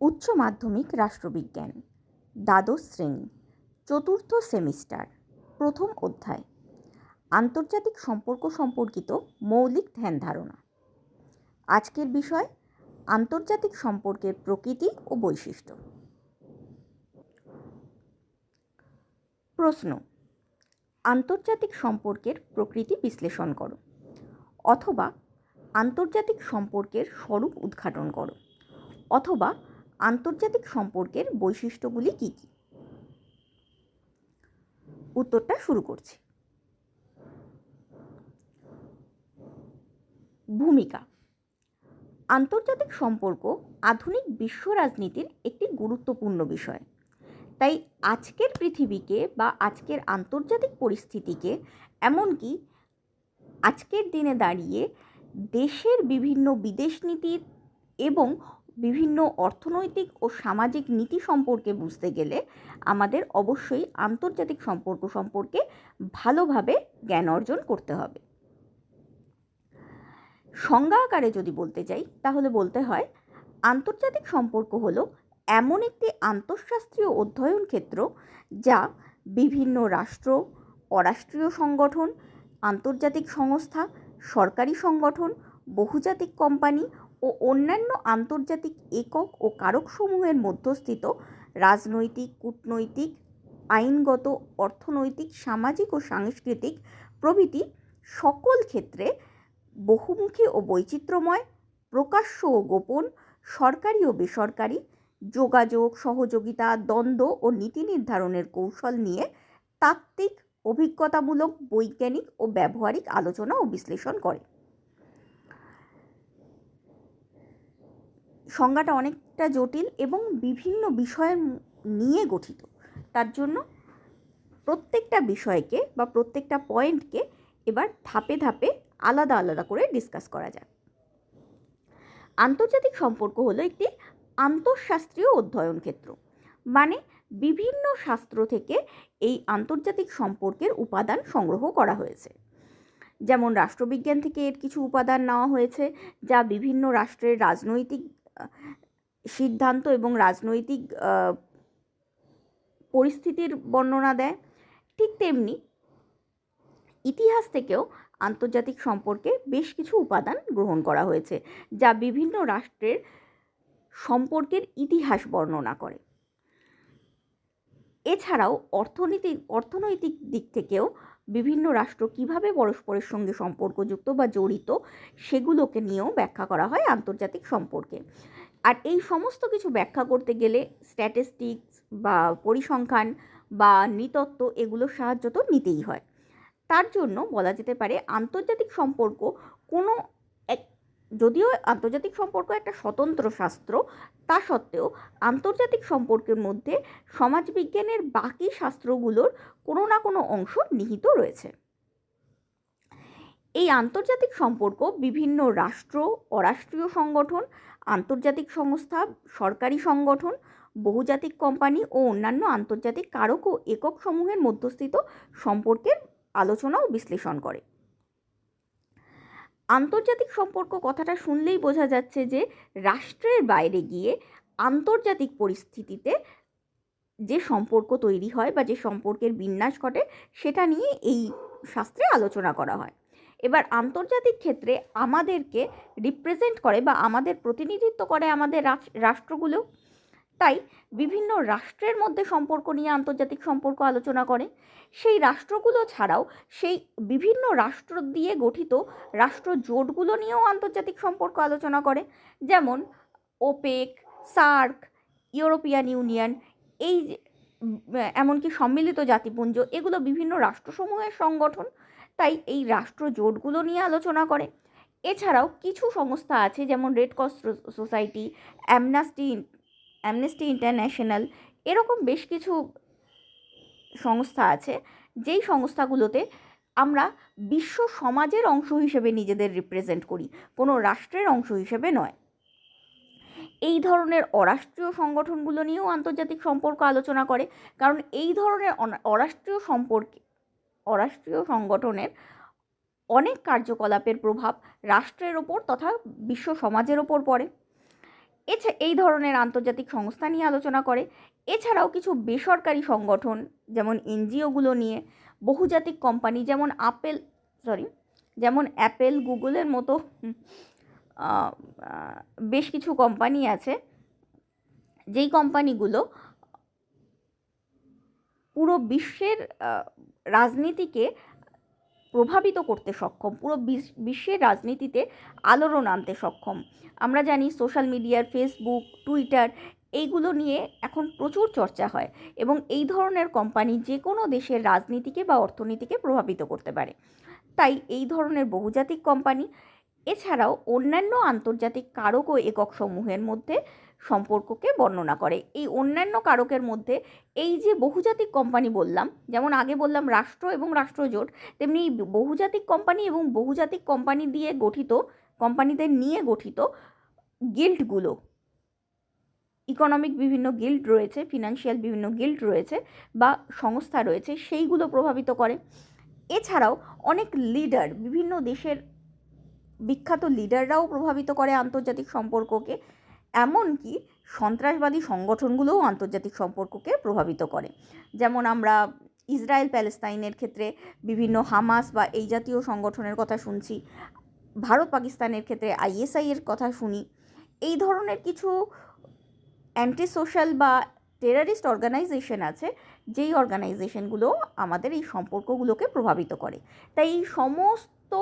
উচ্চ মাধ্যমিক রাষ্ট্রবিজ্ঞান, দ্বাদশ শ্রেণী, চতুর্থ সেমিস্টার, প্রথম অধ্যায়, আন্তর্জাতিক সম্পর্ক সম্পর্কিত মৌলিক ধ্যান ধারণা। আজকের বিষয় আন্তর্জাতিক সম্পর্কের প্রকৃতি ও বৈশিষ্ট্য। প্রশ্ন: আন্তর্জাতিক সম্পর্কের প্রকৃতি বিশ্লেষণ করো, অথবা আন্তর্জাতিক সম্পর্কের স্বরূপ উদ্ঘাটন করো, অথবা আন্তর্জাতিক সম্পর্কের বৈশিষ্ট্যগুলি কী কী? উত্তরটা শুরু করছি। ভূমিকা: আন্তর্জাতিক সম্পর্ক আধুনিক বিশ্ব রাজনীতির একটি গুরুত্বপূর্ণ বিষয়। তাই আজকের পৃথিবীকে বা আজকের আন্তর্জাতিক পরিস্থিতিকে, এমনকি আজকের দিনে দাঁড়িয়ে দেশের বিভিন্ন বিদেশ নীতির এবং বিভিন্ন অর্থনৈতিক ও সামাজিক নীতি সম্পর্কে বুঝতে গেলে আমাদের অবশ্যই আন্তর্জাতিক সম্পর্ক সম্পর্কে ভালোভাবে জ্ঞান অর্জন করতে হবে। সংজ্ঞা আকারে যদি বলতে চাই তাহলে বলতে হয়, আন্তর্জাতিক সম্পর্ক হলো এমন একটি আন্তঃশাস্ত্রীয় অধ্যয়ন ক্ষেত্র যা বিভিন্ন রাষ্ট্র, অরাষ্ট্রীয় সংগঠন, আন্তর্জাতিক সংস্থা, সরকারি সংগঠন, বহুজাতিক কোম্পানি ও অন্যান্য আন্তর্জাতিক একক ও কারকসমূহের মধ্যস্থিত রাজনৈতিক, কূটনৈতিক, আইনগত, অর্থনৈতিক, সামাজিক ও সাংস্কৃতিক প্রভৃতি সকল ক্ষেত্রে বহুমুখী ও বৈচিত্র্যময়, প্রকাশ্য ও গোপন, সরকারি ও বেসরকারি, যোগাযোগ, সহযোগিতা, দ্বন্দ্ব ও নীতি নির্ধারণের কৌশল নিয়ে তাত্ত্বিক, অভিজ্ঞতামূলক, বৈজ্ঞানিক ও ব্যবহারিক আলোচনা ও বিশ্লেষণ করে। সংজ্ঞাটা অনেকটা জটিল এবং বিভিন্ন বিষয় নিয়ে গঠিত। তার জন্য প্রত্যেকটা বিষয়কে বা প্রত্যেকটা পয়েন্টকে এবার ধাপে ধাপে আলাদা আলাদা করে ডিসকাস করা যাক। আন্তর্জাতিক সম্পর্ক হলো একটি আন্তঃশাস্ত্রীয় অধ্যয়ন ক্ষেত্র, মানে বিভিন্ন শাস্ত্র থেকে এই আন্তর্জাতিক সম্পর্কের উপাদান সংগ্রহ করা হয়েছে। যেমন রাষ্ট্রবিজ্ঞান থেকে এর কিছু উপাদান নেওয়া হয়েছে, যা বিভিন্ন রাষ্ট্রের রাজনৈতিক সিদ্ধান্ত এবং রাজনৈতিক পরিস্থিতির বর্ণনা দেয়। ঠিক তেমনি ইতিহাস থেকেও আন্তর্জাতিক সম্পর্কে বেশ কিছু উপাদান গ্রহণ করা হয়েছে, যা বিভিন্ন রাষ্ট্রের সম্পর্কের ইতিহাস বর্ণনা করে। এছাড়াও অর্থনৈতিক দিক থেকেও বিভিন্ন রাষ্ট্র কিভাবে পরস্পরের সঙ্গে সম্পর্কযুক্ত বা জড়িত, সেগুলোকে নিয়েও ব্যাখ্যা করা হয় আন্তর্জাতিক সম্পর্কে। আর এই সমস্ত কিছু ব্যাখ্যা করতে গেলে স্ট্যাটিস্টিক্স বা পরিসংখ্যান বা নৃতত্ত্ব এগুলোর সাহায্য তো নিতেই হয়। তার জন্য বলা যেতে পারে আন্তর্জাতিক সম্পর্ক যদিও আন্তর্জাতিক সম্পর্ক একটা স্বতন্ত্র শাস্ত্র, তা সত্ত্বেও আন্তর্জাতিক সম্পর্কের মধ্যে সমাজবিজ্ঞানের বাকি শাস্ত্রগুলোর কোনো না কোনো অংশ নিহিত রয়েছে। এই আন্তর্জাতিক সম্পর্ক বিভিন্ন রাষ্ট্র, অরাষ্ট্রীয় সংগঠন, আন্তর্জাতিক সংস্থা, সরকারি সংগঠন, বহুজাতিক কোম্পানি ও অন্যান্য আন্তর্জাতিক কারক ও একক সমূহের মধ্যস্থিত সম্পর্কের আলোচনা ও বিশ্লেষণ করে। আন্তর্জাতিক সম্পর্ক কথাটা শুনলেই বোঝা যাচ্ছে যে রাষ্ট্রের বাইরে গিয়ে আন্তর্জাতিক পরিস্থিতিতে যে সম্পর্ক তৈরি হয় বা যে সম্পর্কের বিন্যাস ঘটে, সেটা নিয়ে এই শাস্ত্রে আলোচনা করা হয়। এবার আন্তর্জাতিক ক্ষেত্রে আমাদেরকে রিপ্রেজেন্ট করে বা আমাদের প্রতিনিধিত্ব করে আমাদের রাষ্ট্রগুলো। তাই বিভিন্ন রাষ্ট্রের মধ্যে সম্পর্ক নিয়ে আন্তর্জাতিক সম্পর্ক আলোচনা করে। সেই রাষ্ট্রগুলো ছাড়াও সেই বিভিন্ন রাষ্ট্র দিয়ে গঠিত রাষ্ট্র জোটগুলো নিয়েও আন্তর্জাতিক সম্পর্ক আলোচনা করে। যেমন ওপেক, সার্ক, ইউরোপিয়ান ইউনিয়ন, এই এমনকি সম্মিলিত জাতিপুঞ্জ, এগুলো বিভিন্ন রাষ্ট্রসমূহের সংগঠন। তাই এই রাষ্ট্র জোটগুলো নিয়ে আলোচনা করে। এছাড়াও কিছু সংস্থা আছে, যেমন red cross society, amnesty international, এরকম বেশ কিছু সংস্থা আছে, যেই সংস্থাগুলোতে আমরা বিশ্ব সমাজের অংশ হিসেবে নিজেদের রিপ্রেজেন্ট করি, কোনো রাষ্ট্রের অংশ হিসেবে নয়। এই ধরনের অরাষ্ট্রীয় সংগঠনগুলো নিয়েও আন্তর্জাতিক সম্পর্ক আলোচনা করে, কারণ এই ধরনের অরাষ্ট্রীয় সংগঠনের অনেক কার্যকলাপের প্রভাব রাষ্ট্রের ওপর তথা বিশ্ব সমাজের ওপর পড়ে। এই ধরনের আন্তর্জাতিক সংস্থা নিয়ে আলোচনা করে। এছাড়াও কিছু বেসরকারি সংগঠন যেমন এনজিওগুলো নিয়ে, বহুজাতিক কোম্পানি যেমন অ্যাপেল, গুগলের মতো বেশ কিছু কোম্পানি আছে, যেই কোম্পানিগুলো পুরো বিশ্বের রাজনীতিকে প্রভাবিত করতে সক্ষম, পুরো বিশ্বের রাজনীতিতে আলোড়ন আনতে সক্ষম। আমরা জানি সোশ্যাল মিডিয়ার ফেসবুক, টুইটার এইগুলো নিয়ে এখন প্রচুর চর্চা হয়, এবং এই ধরনের কোম্পানি যে কোনো দেশের রাজনীতিকে বা অর্থনীতিকে প্রভাবিত করতে পারে। তাই এই ধরনের বহুজাতিক কোম্পানি এছাড়াও অন্যান্য আন্তর্জাতিক কারক ও একক সমূহের মধ্যে সম্পর্ককে বর্ণনা করে। এই অন্যান্য কারকের মধ্যে এই যে বহুজাতিক কোম্পানি বললাম, যেমন আগে বললাম রাষ্ট্র এবং রাষ্ট্রজোট, তেমনি বহুজাতিক কোম্পানি এবং বহুজাতিক কোম্পানিদের নিয়ে গঠিত গিল্ডগুলো, ইকোনমিক বিভিন্ন গিল্ড রয়েছে, ফিনান্সিয়াল বিভিন্ন গিল্ড রয়েছে বা সংস্থা রয়েছে, সেইগুলো প্রভাবিত করে। এছাড়াও অনেক লিডার, বিভিন্ন দেশের বিখ্যাত লিডাররাও প্রভাবিত করে আন্তর্জাতিক সম্পর্ককে। এমনকি সন্ত্রাসবাদী সংগঠনগুলোও আন্তর্জাতিক সম্পর্ককে প্রভাবিত করে। যেমন আমরা ইসরায়েল প্যালেস্তাইনের ক্ষেত্রে বিভিন্ন হামাস বা এই জাতীয় সংগঠনের কথা শুনছি, ভারত পাকিস্তানের ক্ষেত্রে ISI এর কথা শুনি। এই ধরনের কিছু অ্যান্টি সোশ্যাল বা টেররিস্ট অর্গানাইজেশন আছে, যেই অর্গানাইজেশনগুলো আমাদের এই সম্পর্কগুলোকে প্রভাবিত করে। তাই এই সমস্ত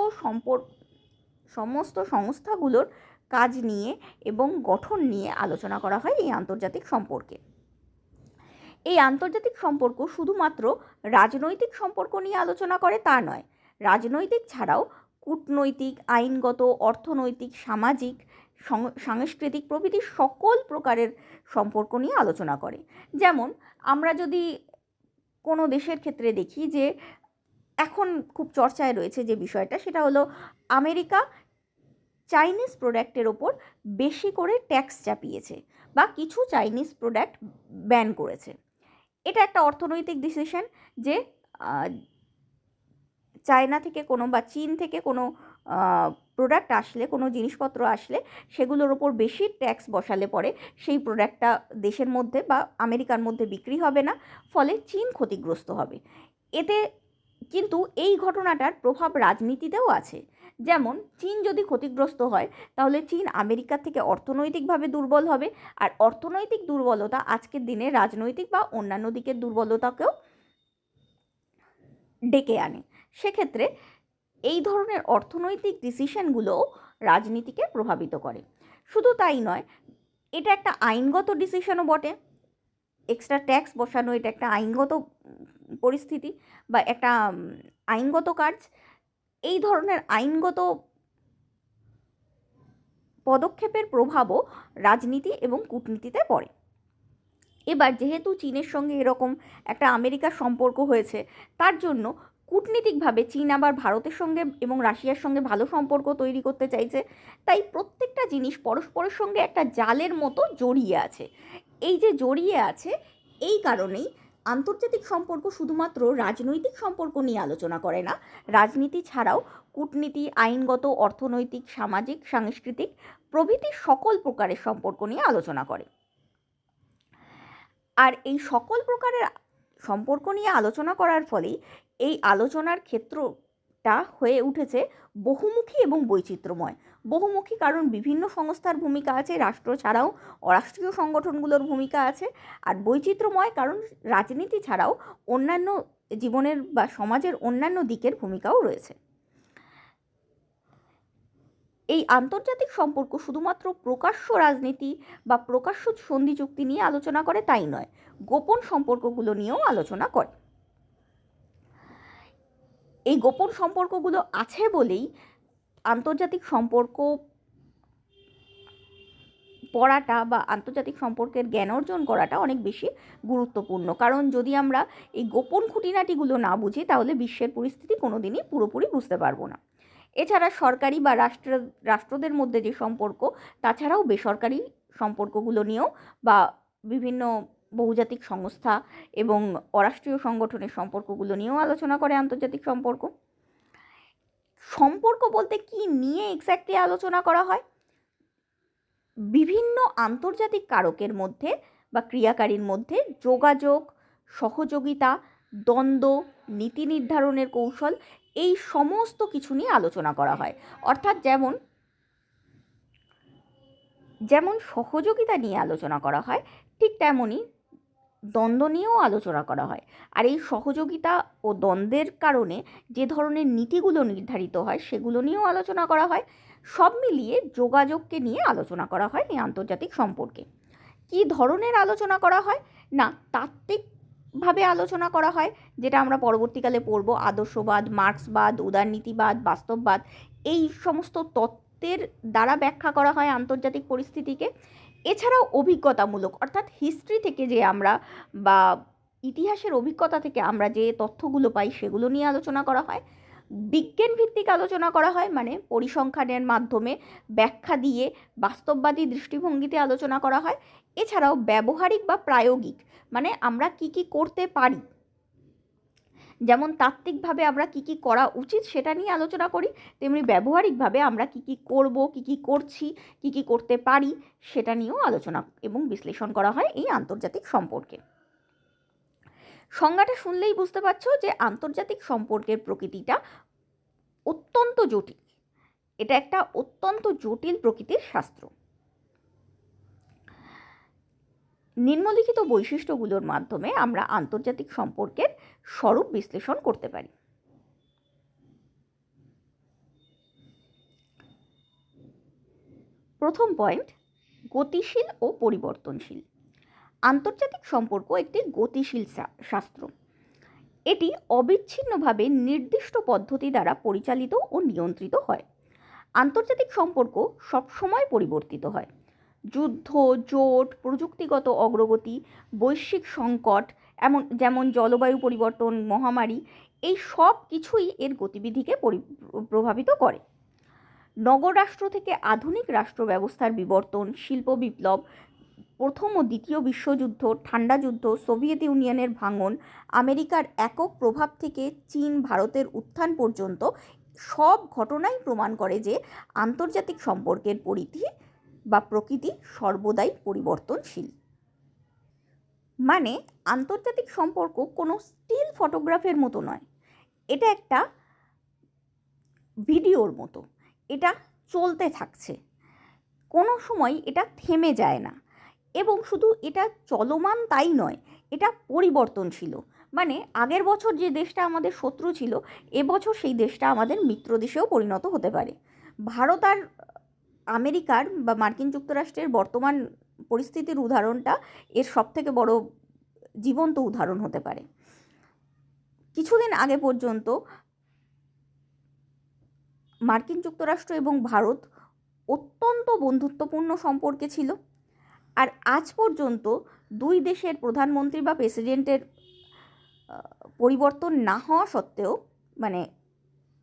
সংস্থাগুলোর কাজ নিয়ে এবং গঠন নিয়ে আলোচনা করা হয় এই আন্তর্জাতিক সম্পর্কে। এই আন্তর্জাতিক সম্পর্ক শুধুমাত্র রাজনৈতিক সম্পর্ক নিয়ে আলোচনা করে তা নয়, রাজনৈতিক ছাড়াও কূটনৈতিক, আইনগত, অর্থনৈতিক, সামাজিক, সাংস্কৃতিক প্রভৃতি সকল প্রকারের সম্পর্ক নিয়ে আলোচনা করে। যেমন আমরা যদি কোনো দেশের ক্ষেত্রে দেখি যে এখন খুব চর্চায় রয়েছে যে বিষয়টা, সেটা হলো আমেরিকা চাইনিজ প্রোডাক্টের ওপর বেশি করে ট্যাক্স চাপিয়েছে বা কিছু চাইনিজ প্রোডাক্ট ব্যান করেছে। এটা একটা অর্থনৈতিক ডিসিশন যে চায়না থেকে কোনো বা চীন থেকে কোনো প্রোডাক্ট আসলে, কোনো জিনিসপত্র আসলে সেগুলোর ওপর বেশি ট্যাক্স বসালে পরে সেই প্রোডাক্টটা দেশের মধ্যে বা আমেরিকার মধ্যে বিক্রি হবে না, ফলে চীন ক্ষতিগ্রস্ত হবে। এতে কিন্তু এই ঘটনাটার প্রভাব রাজনীতিতেও আছে। যেমন চীন যদি ক্ষতিগ্রস্ত হয়, তাহলে চীন আমেরিকার থেকে অর্থনৈতিকভাবে দুর্বল হবে, আর অর্থনৈতিক দুর্বলতা আজকের দিনে রাজনৈতিক বা অন্যান্য দিকের দুর্বলতাকেও ডেকে আনে। সেক্ষেত্রে এই ধরনের অর্থনৈতিক ডিসিশনগুলোও রাজনীতিকে প্রভাবিত করে। শুধু তাই নয়, এটা একটা আইনগত ডিসিশনও বটে। এক্সট্রা ট্যাক্স বসানো এটা একটা আইনগত পরিস্থিতি বা একটা আইনগত কাজ। এই ধরনের আইনগত পদক্ষেপের প্রভাবও রাজনীতি এবং কূটনীতিতে পড়ে। এবার যেহেতু চীনের সঙ্গে এরকম একটা আমেরিকার সম্পর্ক হয়েছে, তার জন্য কূটনীতিকভাবে চীন আবার ভারতের সঙ্গে এবং রাশিয়ার সঙ্গে ভালো সম্পর্ক তৈরি করতে চাইছে। তাই প্রত্যেকটা জিনিস পরস্পরের সঙ্গে একটা জালের মতো জড়িয়ে আছে। এই যে জড়িয়ে আছে, এই কারণেই আন্তর্জাতিক সম্পর্ক শুধুমাত্র রাজনৈতিক সম্পর্ক নিয়ে আলোচনা করে না, রাজনীতি ছাড়াও কূটনীতি, আইনগত, অর্থনৈতিক, সামাজিক, সাংস্কৃতিক প্রভৃতি সকল প্রকারের সম্পর্ক নিয়ে আলোচনা করে। আর এই সকল প্রকারের সম্পর্ক নিয়ে আলোচনা করার ফলেই এই আলোচনার ক্ষেত্রটা হয়ে উঠেছে বহুমুখী এবং বৈচিত্র্যময়। বহুমুখী কারণ বিভিন্ন সংস্থার ভূমিকা আছে, রাষ্ট্র ছাড়াও অরাষ্ট্রীয় সংগঠনগুলোর ভূমিকা আছে। আর বৈচিত্র্যময় কারণ রাজনীতি ছাড়াও অন্যান্য জীবনের বা সমাজের অন্যান্য দিকের ভূমিকাও রয়েছে। এই আন্তর্জাতিক সম্পর্ক শুধুমাত্র প্রকাশ্য রাজনীতি বা প্রকাশ্য সন্ধি চুক্তি নিয়ে আলোচনা করে তাই নয়, গোপন সম্পর্কগুলো নিয়েও আলোচনা করে। এই গোপন সম্পর্কগুলো আছে বলেই আন্তর্জাতিক সম্পর্ক পড়াটা বা আন্তর্জাতিক সম্পর্কের জ্ঞান অর্জন করাটা অনেক বেশি গুরুত্বপূর্ণ। কারণ যদি আমরা এই গোপন খুঁটিনাটিগুলো না বুঝি, তাহলে বিশ্বের পরিস্থিতি কোনোদিনই পুরোপুরি বুঝতে পারবো না। এছাড়া সরকারি বা রাষ্ট্রদের মধ্যে যে সম্পর্ক, তাছাড়াও বেসরকারি সম্পর্কগুলো নিয়েও বা বিভিন্ন বহুজাতিক সংস্থা এবং অরাষ্ট্রীয় সংগঠনের সম্পর্কগুলো নিয়েও আলোচনা করে আন্তর্জাতিক সম্পর্ক। সম্পর্ক বলতে কি নিয়ে এক্স্যাক্টলি আলোচনা করা হয়? বিভিন্ন আন্তর্জাতিক কারকের মধ্যে বা ক্রিয়াকারীর মধ্যে যোগাযোগ, সহযোগিতা, দ্বন্দ্ব, নীতি নির্ধারণের কৌশল, এই সমস্ত কিছু নিয়ে আলোচনা করা হয়। অর্থাৎ যেমন সহযোগিতা নিয়ে আলোচনা করা হয়, ঠিক তেমনই দ্বন্দ্ব নিয়েও আলোচনা করা হয়। আর এই সহযোগিতা ও দ্বন্দ্বের কারণে যে ধরনের নীতিগুলো নির্ধারিত হয় সেগুলো নিয়েও আলোচনা করা হয়। সব মিলিয়ে যোগাযোগকে নিয়ে আলোচনা করা হয় এই আন্তর্জাতিক সম্পর্কে। কী ধরনের আলোচনা করা হয় না, তাত্ত্বিকভাবে আলোচনা করা হয়, যেটা আমরা পরবর্তীকালে পড়ব। আদর্শবাদ, মার্ক্সবাদ, উদারনীতিবাদ, বাস্তববাদ, এই সমস্ত তত্ত্বের দ্বারা ব্যাখ্যা করা হয় আন্তর্জাতিক পরিস্থিতিকে। এছাড়াও অভিজ্ঞতামূলক, অর্থাৎ হিস্ট্রি থেকে যে আমরা বা ইতিহাসের অভিজ্ঞতা থেকে আমরা যে তথ্যগুলো পাই সেগুলো নিয়ে আলোচনা করা হয়। বিজ্ঞান ভিত্তিক আলোচনা করা হয়, মানে পরিসংখ্যানের মাধ্যমে ব্যাখ্যা দিয়ে বাস্তববাদী দৃষ্টিভঙ্গিতে আলোচনা করা হয়। এছাড়াও ব্যবহারিক বা প্রায়োগিক, মানে আমরা কি কি করতে পারি, যেমন তাত্ত্বিকভাবে আমরা কি কি করা উচিত সেটা নিয়ে আলোচনা করি, তেমনি ব্যবহারিকভাবে আমরা কি কি করব, কি কি করছি, কি কি করতে পারি সেটা নিয়েও আলোচনা এবং বিশ্লেষণ করা হয় এই আন্তর্জাতিক সম্পর্কে। সংজ্ঞাটা শুনলেই বুঝতে পারছো যে আন্তর্জাতিক সম্পর্কের প্রকৃতিটা অত্যন্ত জটিল। এটা একটা অত্যন্ত জটিল প্রকৃতির শাস্ত্র। নিম্নলিখিত বৈশিষ্ট্যগুলোর মাধ্যমে আমরা আন্তর্জাতিক সম্পর্কের স্বরূপ বিশ্লেষণ করতে পারি। প্রথম পয়েন্ট, গতিশীল ও পরিবর্তনশীল। আন্তর্জাতিক সম্পর্ক একটি গতিশীল শাস্ত্র। এটি অবিচ্ছিন্নভাবে নির্দিষ্ট পদ্ধতি দ্বারা পরিচালিত ও নিয়ন্ত্রিত হয়। আন্তর্জাতিক সম্পর্ক সবসময় পরিবর্তিত হয়। যুদ্ধ, জোট, প্রযুক্তিগত অগ্রগতি, বৈশ্বিক সংকট, যেমন জলবায়ু পরিবর্তন, মহামারী, এই সব কিছুই এর গতিবিধিকে প্রভাবিত করে। নগর রাষ্ট্র থেকে আধুনিক রাষ্ট্র ব্যবস্থার বিবর্তন, শিল্প বিপ্লব, প্রথম ও দ্বিতীয় বিশ্বযুদ্ধ, ঠান্ডা যুদ্ধ, সোভিয়েত ইউনিয়নের ভাঙন, আমেরিকার একক প্রভাব থেকে চীন, ভারতের উত্থান পর্যন্ত সব ঘটনাই প্রমাণ করে যে আন্তর্জাতিক সম্পর্কের পরিধি বা প্রকৃতি সর্বদাই পরিবর্তনশীল। মানে আন্তর্জাতিক সম্পর্ক কোনো স্টিল ফটোগ্রাফের মতো নয়, এটা একটা ভিডিওর মতো। এটা চলতে থাকছে, কোনো সময় এটা থেমে যায় না। এবং শুধু এটা চলমান তাই নয়, এটা পরিবর্তনশীল। মানে আগের বছর যে দেশটা আমাদের শত্রু ছিল, এবছর সেই দেশটা আমাদের মিত্র দেশেও পরিণত হতে পারে। ভারত আর আমেরিকার বা মার্কিন যুক্তরাষ্ট্রের বর্তমান পরিস্থিতির উদাহরণটা এর সবথেকে বড় জীবন্ত উদাহরণ হতে পারে। কিছুদিন আগে পর্যন্ত মার্কিন যুক্তরাষ্ট্র এবং ভারত অত্যন্ত বন্ধুত্বপূর্ণ সম্পর্কে ছিল। আর আজ পর্যন্ত দুই দেশের প্রধানমন্ত্রী বা প্রেসিডেন্টের পরিবর্তন না হওয়া সত্ত্বেও, মানে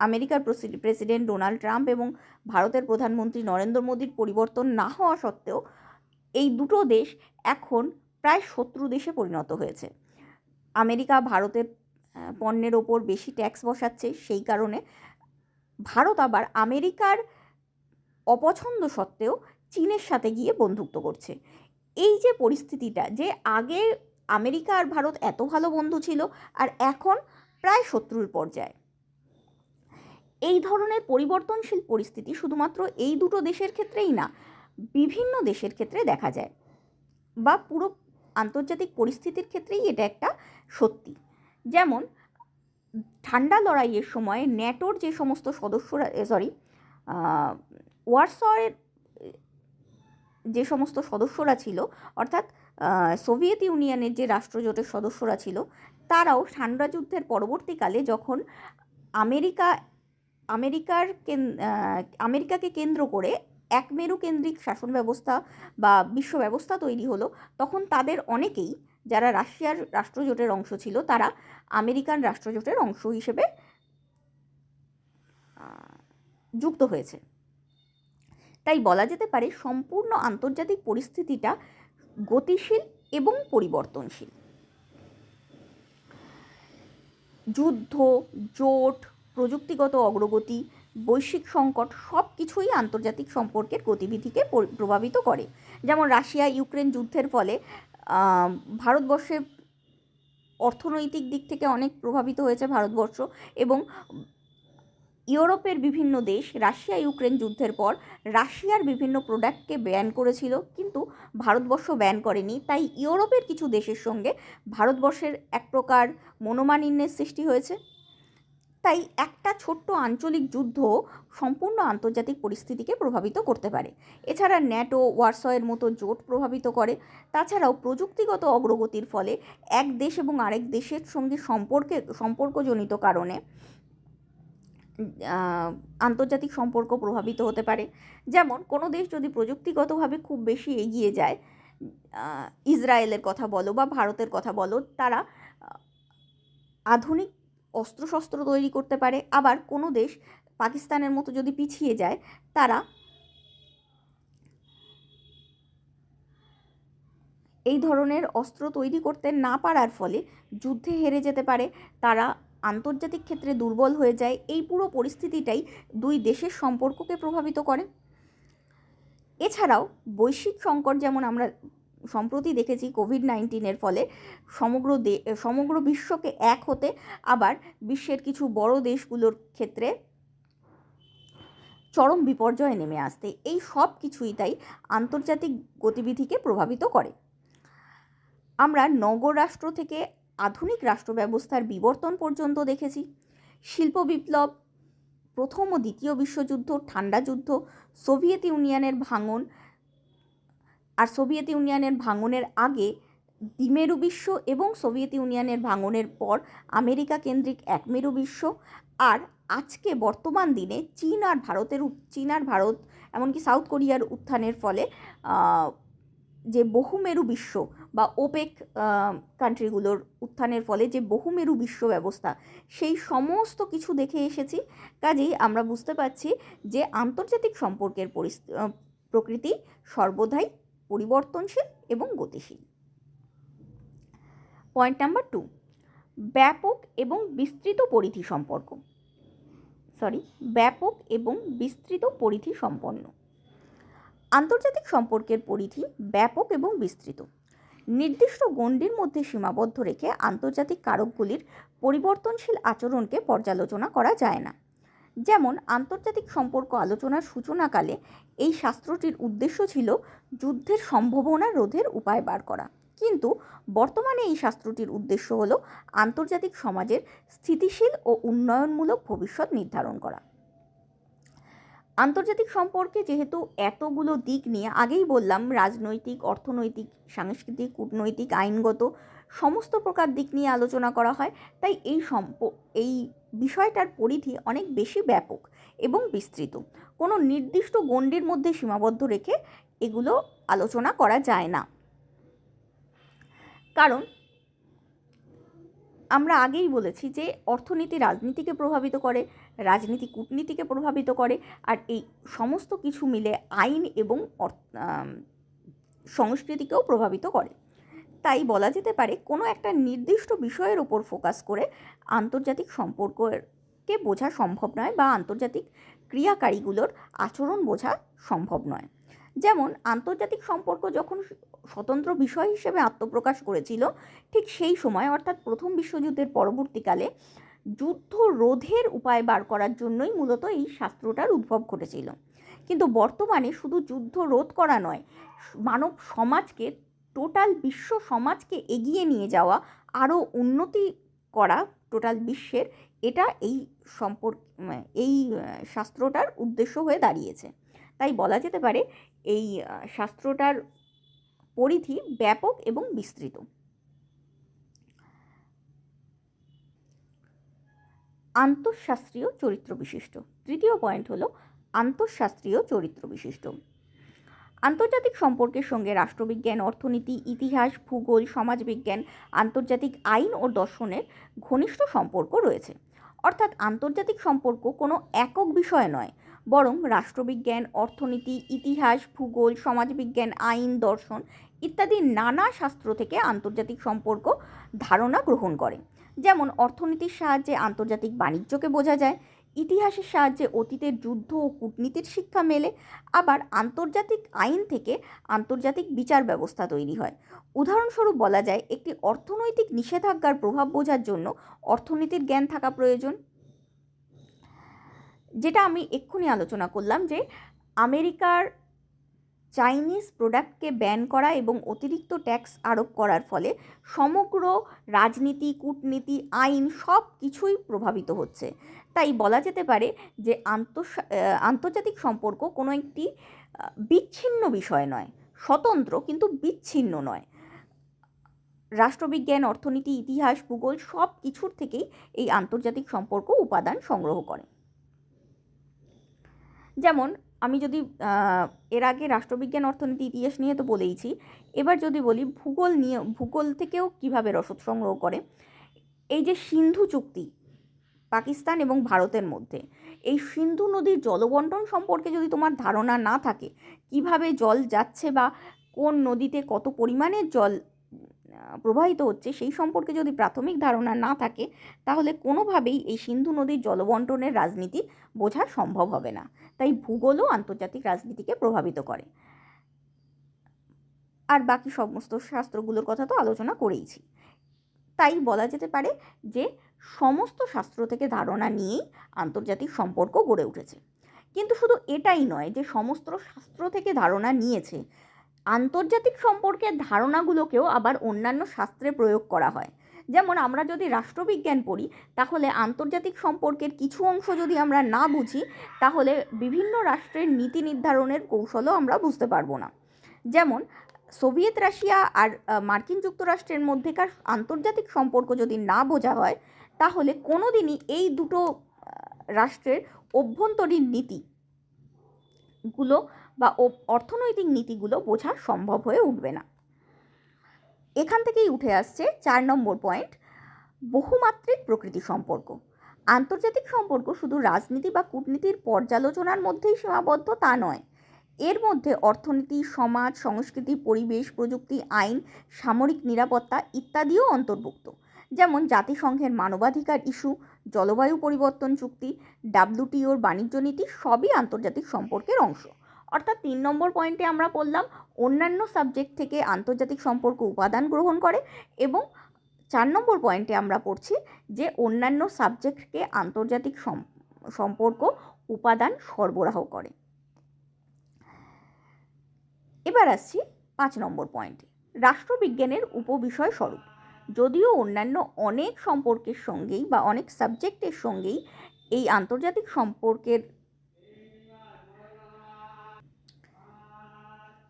আমেরিকার প্রেসিডেন্ট ডোনাল্ড ট্রাম্প এবং ভারতের প্রধানমন্ত্রী নরেন্দ্র মোদীর পরিবর্তন না হওয়া সত্ত্বেও এই দুটো দেশ এখন প্রায় শত্রু দেশে পরিণত হয়েছে। আমেরিকা ভারতের পণ্যের ওপর বেশি ট্যাক্স বসাচ্ছে, সেই কারণে ভারত আবার আমেরিকার অপছন্দ সত্ত্বেও চীনের সাথে গিয়ে বন্ধুত্ব করছে। এই যে পরিস্থিতিটা, যে আগে আমেরিকা আর ভারত এত ভালো বন্ধু ছিল আর এখন প্রায় শত্রুর পর্যায়ে, এই ধরনের পরিবর্তনশীল পরিস্থিতি শুধুমাত্র এই দুটো দেশের ক্ষেত্রেই না, বিভিন্ন দেশের ক্ষেত্রে দেখা যায়, বা পুরো আন্তর্জাতিক পরিস্থিতির ক্ষেত্রেই এটা একটা সত্যি। যেমন ঠান্ডা লড়াইয়ের সময় ন্যাটোর যে সমস্ত সদস্যরা ওয়ারসয়ের যে সমস্ত সদস্যরা ছিল, অর্থাৎ সোভিয়েত ইউনিয়নের যে রাষ্ট্রজোটের সদস্যরা ছিল, তারাও ঠান্ডা যুদ্ধের পরবর্তীকালে যখন আমেরিকাকে কেন্দ্র করে এক মেরু কেন্দ্রিক শাসন ব্যবস্থা বা বিশ্ব ব্যবস্থা তৈরি হলো, তখন তাদের অনেকেই, যারা রাশিয়ার রাষ্ট্রজোটের অংশ ছিল, তারা আমেরিকান রাষ্ট্রজোটের অংশ হিসেবে যুক্ত হয়েছে। তাই বলা যেতে পারে সম্পূর্ণ আন্তর্জাতিক পরিস্থিতিটা গতিশীল এবং পরিবর্তনশীল। যুদ্ধ, জোট, প্রযুক্তিগত অগ্রগতি, বৈশ্বিক সংকট সব কিছুই আন্তর্জাতিক সম্পর্কের গতিবিধিকে প্রভাবিত করে। যেমন রাশিয়া ইউক্রেন যুদ্ধের ফলে ভারতবর্ষের অর্থনৈতিক দিক থেকে অনেক প্রভাবিত হয়েছে ভারতবর্ষ, এবং ইউরোপের বিভিন্ন দেশ রাশিয়া ইউক্রেন যুদ্ধের পর রাশিয়ার বিভিন্ন প্রোডাক্টকে ব্যান করেছিল, কিন্তু ভারতবর্ষ ব্যান করেনি। তাই ইউরোপের কিছু দেশের সঙ্গে ভারতবর্ষের এক প্রকার মনোমালিন্যের সৃষ্টি হয়েছে। তাই একটা ছোট্ট আঞ্চলিক যুদ্ধ সম্পূর্ণ আন্তর্জাতিক পরিস্থিতিকে প্রভাবিত করতে পারে। এছাড়া ন্যাটো, ওয়ারসয়ের মতো জোট প্রভাবিত করে। তাছাড়াও প্রযুক্তিগত অগ্রগতির ফলে এক দেশ এবং আরেক দেশের সঙ্গে সম্পর্কজনিত কারণে আন্তর্জাতিক সম্পর্ক প্রভাবিত হতে পারে। যেমন কোনো দেশ যদি প্রযুক্তিগতভাবে খুব বেশি এগিয়ে যায়, ইসরায়েলের কথা বলো বা ভারতের কথা বলো, তারা আধুনিক অস্ত্রশস্ত্র তৈরি করতে পারে। আবার কোনো দেশ পাকিস্তানের মতো যদি পিছিয়ে যায়, তারা এই ধরনের অস্ত্র তৈরি করতে না পারার ফলে যুদ্ধে হেরে যেতে পারে, তারা আন্তর্জাতিক ক্ষেত্রে দুর্বল হয়ে যায়। এই পুরো পরিস্থিতিটাই দুই দেশের সম্পর্ককে প্রভাবিত করে। এছাড়াও বৈশ্বিক সংকট, যেমন আমরা সম্প্রতি দেখেছি কোভিড-19 ফলে সমগ্র বিশ্বকে এক হতে, আবার বিশ্বের কিছু বড় দেশগুলোর ক্ষেত্রে চরম বিপর্যয়ে নেমে আসতে, এই সব কিছুই তাই আন্তর্জাতিক গতিবিধিকে প্রভাবিত করে। আমরা নগর রাষ্ট্র থেকে আধুনিক রাষ্ট্র ব্যবস্থার বিবর্তন পর্যন্ত দেখেছি। শিল্প বিপ্লব, প্রথম ও দ্বিতীয় বিশ্বযুদ্ধ, ঠান্ডা যুদ্ধ, সোভিয়েত ইউনিয়নের ভাঙন, আর সোভিয়েত ইউনিয়নের ভাঙনের আগে দ্বিমেরু বিশ্ব, এবং সোভিয়েত ইউনিয়নের ভাঙনের পর আমেরিকা কেন্দ্রিক একমেরু বিশ্ব, আর আজকে বর্তমান দিনে চীন আর ভারত এমনকি সাউথ কোরিয়ার উত্থানের ফলে যে বহুমেরু বিশ্ব বা ওপেক কান্ট্রিগুলোর উত্থানের ফলে যে বহুমেরু বিশ্ব ব্যবস্থা, সেই সমস্ত কিছু দেখে এসেছি। কাজেই আমরা বুঝতে পারছি যে আন্তর্জাতিক সম্পর্কের প্রকৃতি সর্বদাই পরিবর্তনশীল এবং গতিশীল। পয়েন্ট নাম্বার 2, ব্যাপক এবং বিস্তৃত পরিধি সম্পন্ন। আন্তর্জাতিক সম্পর্কের পরিধি ব্যাপক এবং বিস্তৃত। নির্দিষ্ট গণ্ডির মধ্যে সীমাবদ্ধ রেখে আন্তর্জাতিক কারকগুলির পরিবর্তনশীল আচরণকে পর্যালোচনা করা যায় না। যেমন আন্তর্জাতিক সম্পর্ক আলোচনার সূচনাকালে এই শাস্ত্রটির উদ্দেশ্য ছিল যুদ্ধের সম্ভাবনা রোধের উপায় বার করা, কিন্তু বর্তমানে এই শাস্ত্রটির উদ্দেশ্য হল আন্তর্জাতিক সমাজের স্থিতিশীল ও উন্নয়নমূলক ভবিষ্যৎ নির্ধারণ করা। আন্তর্জাতিক সম্পর্কে যেহেতু এতগুলো দিক নিয়ে, আগেই বললাম, রাজনৈতিক, অর্থনৈতিক, সাংস্কৃতিক, কূটনৈতিক, আইনগত সমস্ত প্রকার দিক নিয়ে আলোচনা করা হয়, তাই এই বিষয়টার পরিধি অনেক বেশি ব্যাপক এবং বিস্তৃত। কোনো নির্দিষ্ট গণ্ডির মধ্যে সীমাবদ্ধ রেখে এগুলো আলোচনা করা যায় না, কারণ আমরা আগেই বলেছি যে অর্থনীতি রাজনীতিকে প্রভাবিত করে, রাজনীতি কূটনীতিকে প্রভাবিত করে, আর এই সমস্ত কিছু মিলে আইন এবং সংস্কৃতিকেও প্রভাবিত করে। তাই বলা যেতে পারে কোনো একটা নির্দিষ্ট বিষয়ের ওপর ফোকাস করে আন্তর্জাতিক সম্পর্ককে বোঝা সম্ভব নয়, বা আন্তর্জাতিক ক্রিয়াকারীগুলোর আচরণ বোঝা সম্ভব নয়। যেমন আন্তর্জাতিক সম্পর্ক যখন স্বতন্ত্র বিষয় হিসেবে আত্মপ্রকাশ করেছিল, ঠিক সেই সময় অর্থাৎ প্রথম বিশ্বযুদ্ধের পরবর্তীকালে যুদ্ধ রোধের উপায় বার করার জন্যই মূলত এই শাস্ত্রটার উদ্ভব ঘটেছিল। কিন্তু বর্তমানে শুধু যুদ্ধ রোধ করা নয়, মানব সমাজকে, টোটাল বিশ্ব সমাজকে এগিয়ে নিয়ে যাওয়া, আরও উন্নতি করা টোটাল বিশ্বের, এটা এই শাস্ত্রটার উদ্দেশ্য হয়ে দাঁড়িয়েছে। তাই বলা যেতে পারে এই শাস্ত্রটার পরিধি ব্যাপক এবং বিস্তৃত। আন্তঃশাস্ত্রীয় চরিত্র বিশিষ্ট। তৃতীয় পয়েন্ট হলো আন্তঃশাস্ত্রীয় চরিত্র বিশিষ্ট। আন্তর্জাতিক সম্পর্কের সঙ্গে রাষ্ট্রবিজ্ঞান, অর্থনীতি, ইতিহাস, ভূগোল, সমাজবিজ্ঞান, আন্তর্জাতিক আইন ও দর্শনের ঘনিষ্ঠ সম্পর্ক রয়েছে। অর্থাৎ আন্তর্জাতিক সম্পর্ক কোনো একক বিষয় নয়, বরং রাষ্ট্রবিজ্ঞান, অর্থনীতি, ইতিহাস, ভূগোল, সমাজবিজ্ঞান, আইন, দর্শন ইত্যাদি নানা শাস্ত্র থেকে আন্তর্জাতিক সম্পর্ক ধারণা গ্রহণ করে। যেমন অর্থনীতির সাহায্যে আন্তর্জাতিক বাণিজ্যকে বোঝা যায়, ইতিহাসের সাহায্যে অতীতের যুদ্ধ ও কূটনীতির শিক্ষা মেলে। আবার আন্তর্জাতিক আইন থেকে আন্তর্জাতিক বিচার ব্যবস্থা তৈরি হয়। উদাহরণস্বরূপ বলা যায়, একটি অর্থনৈতিক নিষেধাজ্ঞার প্রভাব বোঝার জন্য অর্থনীতির জ্ঞান থাকা প্রয়োজন। যেটা আমি এক্ষুনি আলোচনা করলাম যে আমেরিকার চাইনিজ প্রোডাক্টকে ব্যান করা এবং অতিরিক্ত ট্যাক্স আরোপ করার ফলে সমগ্র রাজনীতি, কূটনীতি, আইন সব কিছুই প্রভাবিত হচ্ছে। তাই বলা যেতে পারে যে আন্তর্জাতিক সম্পর্ক কোনো একটি বিচ্ছিন্ন বিষয় নয়, স্বতন্ত্র কিন্তু বিচ্ছিন্ন নয়। রাষ্ট্রবিজ্ঞান, অর্থনীতি, ইতিহাস, ভূগোল সব কিছুর থেকেই এই আন্তর্জাতিক সম্পর্ক উপাদান সংগ্রহ করে। যেমন আমি যদি এর আগে রাষ্ট্রবিজ্ঞান, অর্থনীতি, ইতিহাস নিয়ে তো বলেইছি, এবার যদি বলি ভূগোল নিয়ে, ভূগোল থেকেও কীভাবে রসদ সংগ্রহ করে। এই যে সিন্ধু চুক্তি পাকিস্তান এবং ভারতের মধ্যে, এই সিন্ধু নদীর জলবন্টন সম্পর্কে যদি তোমার ধারণা না থাকে, কিভাবে জল যাচ্ছে বা কোন নদীতে কত পরিমাণের জল প্রবাহিত হচ্ছে, সেই সম্পর্কে যদি প্রাথমিক ধারণা না থাকে, তাহলে কোনোভাবেই এই সিন্ধু নদীর জলবন্টনের রাজনীতি বোঝা সম্ভব হবে না। তাই ভূগোলও আন্তর্জাতিক রাজনীতিকে প্রভাবিত করে। আর বাকি সমস্ত শাস্ত্রগুলোর কথা তো আলোচনা করেইছি। তাই বলা যেতে পারে যে সমস্ত শাস্ত্র থেকে ধারণা নিয়েই আন্তর্জাতিক সম্পর্ক গড়ে উঠেছে। কিন্তু শুধু এটাই নয় যে সমস্ত শাস্ত্র থেকে ধারণা নিয়েছে, আন্তর্জাতিক সম্পর্কের ধারণাগুলোকেও আবার অন্যান্য শাস্ত্রে প্রয়োগ করা হয়। যেমন আমরা যদি রাষ্ট্রবিজ্ঞান পড়ি, তাহলে আন্তর্জাতিক সম্পর্কের কিছু অংশ যদি আমরা না বুঝি, তাহলে বিভিন্ন রাষ্ট্রের নীতি নির্ধারণের কৌশলও আমরা বুঝতে পারবো না। যেমন সোভিয়েত রাশিয়া আর মার্কিন যুক্তরাষ্ট্রের মধ্যেকার আন্তর্জাতিক সম্পর্ক যদি না বোঝা হয়, তাহলে কোনো দিনই এই দুটো রাষ্ট্রের অভ্যন্তরীণ নীতিগুলো বা অর্থনৈতিক নীতিগুলো বোঝা সম্ভব হয়ে উঠবে না। এখান থেকেই উঠে আসছে 4 নম্বর পয়েন্ট, বহুমাত্রিক প্রকৃতি সম্পর্ক। আন্তর্জাতিক সম্পর্ক শুধু রাজনীতি বা কূটনীতির পর্যালোচনার মধ্যেই সীমাবদ্ধ তা নয়। এর মধ্যে অর্থনীতি, সমাজ, সংস্কৃতি, পরিবেশ, প্রযুক্তি, আইন, সামরিক নিরাপত্তা ইত্যাদিও অন্তর্ভুক্ত। যেমন জাতিসংঘের মানবাধিকার ইস্যু, জলবায়ু পরিবর্তন চুক্তি, WTOর বাণিজ্য নীতি সবই আন্তর্জাতিক সম্পর্কের অংশ। অর্থাৎ 3 নম্বর পয়েন্টে আমরা বললাম অন্যান্য সাবজেক্ট থেকে আন্তর্জাতিক সম্পর্ক উপাদান গ্রহণ করে, এবং 4 নম্বর পয়েন্টে আমরা পড়ছি যে অন্যান্য সাবজেক্টকে আন্তর্জাতিক সম্পর্ক উপাদান সরবরাহ করে। এবার আসছি 5 নম্বর পয়েন্টে, রাষ্ট্রবিজ্ঞানের উপবিষয় স্বরূপ। যদিও অন্যান্য অনেক সম্পর্কের সঙ্গেই বা অনেক সাবজেক্টের সঙ্গেই এই আন্তর্জাতিক সম্পর্কের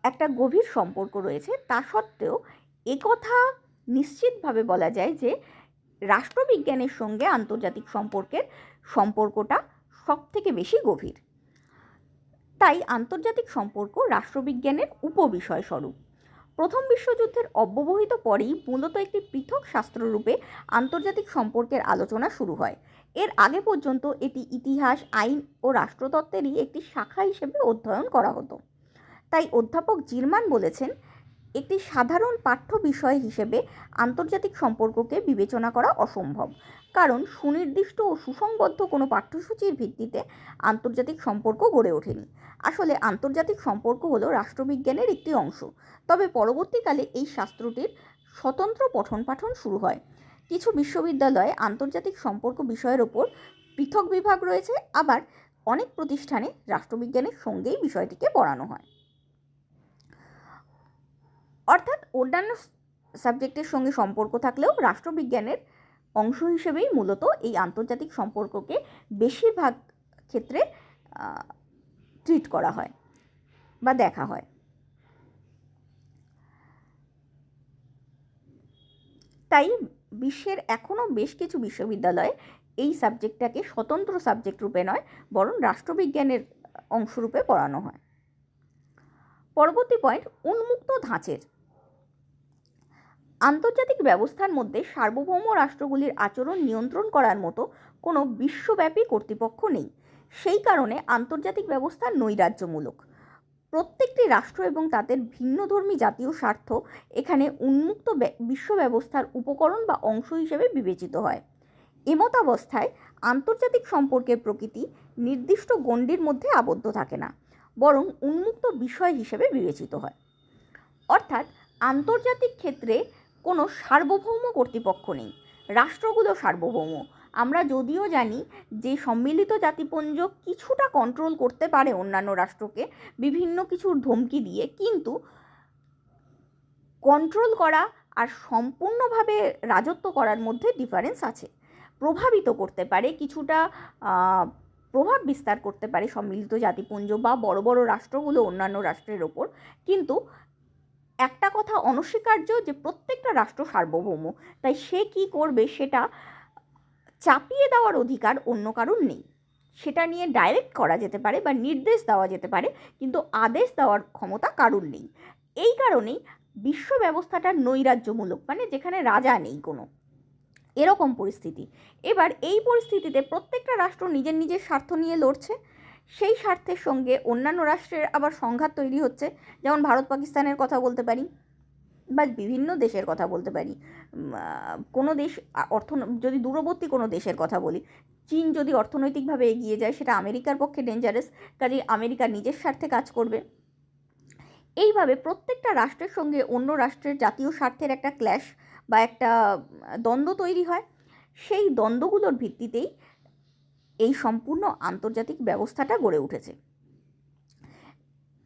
একটা গভীর সম্পর্ক রয়েছে, তা সত্ত্বেও একথা নিশ্চিতভাবে বলা যায় যে রাষ্ট্রবিজ্ঞানের সঙ্গে আন্তর্জাতিক সম্পর্কটা সবথেকে বেশি গভীর। তাই আন্তর্জাতিক সম্পর্ক রাষ্ট্রবিজ্ঞানের উপবিষয় স্বরূপ। প্রথম বিশ্বযুদ্ধের অব্যবহিত পরেই মূলত একটি পৃথক শাস্ত্ররূপে আন্তর্জাতিক সম্পর্কের আলোচনা শুরু হয়। এর আগে পর্যন্ত এটি ইতিহাস, আইন ও রাষ্ট্রতত্ত্বেরই একটি শাখা হিসেবে অধ্যয়ন করা হতো। তাই অধ্যাপক জিরমান বলেছেন, একটি সাধারণ পাঠ্য বিষয় হিসেবে আন্তর্জাতিক সম্পর্ককে বিবেচনা করা অসম্ভব, কারণ সুনির্দিষ্ট ও সুসংবদ্ধ কোনো পাঠ্যসূচির ভিত্তিতে আন্তর্জাতিক সম্পর্ক গড়ে ওঠেনি। আসলে আন্তর্জাতিক সম্পর্ক হলো রাষ্ট্রবিজ্ঞানের একটি অংশ, তবে পরবর্তীকালে এই শাস্ত্রটির স্বতন্ত্র পঠন পাঠন শুরু হয়। কিছু বিশ্ববিদ্যালয়ে আন্তর্জাতিক সম্পর্ক বিষয়ের ওপর পৃথক বিভাগ রয়েছে, আবার অনেক প্রতিষ্ঠানে রাষ্ট্রবিজ্ঞানের সঙ্গেই বিষয়টিকে পড়ানো হয়। অর্থাৎ অন্যান্য সাবজেক্টের সঙ্গে সম্পর্ক থাকলেও রাষ্ট্রবিজ্ঞানের অংশ হিসেবেই মূলত এই আন্তর্জাতিক সম্পর্ককে বেশিরভাগ ক্ষেত্রে ট্রিট করা হয় বা দেখা হয়। তাই বিশ্বের এখনও বেশ কিছু বিশ্ববিদ্যালয়ে এই সাবজেক্টটাকে স্বতন্ত্র সাবজেক্ট রূপে নয়, বরং রাষ্ট্রবিজ্ঞানের অংশরূপে পড়ানো হয়। পরবর্তী পয়েন্ট, উন্মুক্ত ধাঁচের। আন্তর্জাতিক ব্যবস্থার মধ্যে সার্বভৌম রাষ্ট্রগুলির আচরণ নিয়ন্ত্রণ করার মতো কোনো বিশ্বব্যাপী কর্তৃপক্ষ নেই। সেই কারণে আন্তর্জাতিক ব্যবস্থা নৈরাজ্যমূলক। প্রত্যেকটি রাষ্ট্র এবং তাদের ভিন্নধর্মী জাতীয় স্বার্থ এখানে উন্মুক্ত বিশ্ব ব্যবস্থার উপকরণ বা অংশ হিসেবে বিবেচিত হয়। এমতাবস্থায় আন্তর্জাতিক সম্পর্কের প্রকৃতি নির্দিষ্ট গণ্ডির মধ্যে আবদ্ধ থাকে না, বরং উন্মুক্ত বিষয় হিসেবে বিবেচিত হয়। অর্থাৎ আন্তর্জাতিক ক্ষেত্রে কোনো সার্বভৌম কর্তৃপক্ষ নেই, রাষ্ট্রগুলো সার্বভৌম। আমরা যদিও জানি যে সম্মিলিত জাতিপুঞ্জ কিছুটা কন্ট্রোল করতে পারে অন্যান্য রাষ্ট্রকে বিভিন্ন কিছুর ধমকি দিয়ে, কিন্তু কন্ট্রোল করা আর সম্পূর্ণভাবে রাজত্ব করার মধ্যে ডিফারেন্স আছে। প্রভাবিত করতে পারে, কিছুটা প্রভাব বিস্তার করতে পারে সম্মিলিত জাতিপুঞ্জ বা বড় বড় রাষ্ট্রগুলো অন্যান্য রাষ্ট্রের ওপর, কিন্তু একটা কথা অনস্বীকার্য যে প্রত্যেকটা রাষ্ট্র সার্বভৌম, তাই সে কি করবে সেটা চাপিয়ে দেওয়ার অধিকার অন্য কারোর নেই। সেটা নিয়ে ডাইরেক্ট করা যেতে পারে বা নির্দেশ দেওয়া যেতে পারে, কিন্তু আদেশ দেওয়ার ক্ষমতা কারোর নেই। এই কারণেই বিশ্ব ব্যবস্থাটা নৈরাজ্যমূলক, মানে যেখানে রাজা নেই কোনো, এরকম পরিস্থিতি। এবার এই পরিস্থিতিতে প্রত্যেকটা রাষ্ট্র নিজের নিজের স্বার্থ নিয়ে লড়ছে, সেই স্বার্থের সঙ্গে অন্যান্য রাষ্ট্রের আবার সংঘাত তৈরি হচ্ছে। যেমন ভারত পাকিস্তানের কথা বলতে পারি, বা বিভিন্ন দেশের কথা বলতে পারি। কোনো দেশ যদি দূরবর্তী কোনো দেশের কথা বলি, চীন যদি অর্থনৈতিকভাবে এগিয়ে যায় সেটা আমেরিকার পক্ষে ডেঞ্জারাস, কাজেই আমেরিকা নিজের স্বার্থে কাজ করবে। এইভাবে প্রত্যেকটা রাষ্ট্রের সঙ্গে অন্য রাষ্ট্রের জাতীয় স্বার্থের একটা ক্ল্যাশ বা একটা দ্বন্দ্ব তৈরি হয়। সেই দ্বন্দ্বগুলোর ভিত্তিতেই এই সম্পূর্ণ আন্তর্জাতিক ব্যবস্থাটা গড়ে উঠেছে,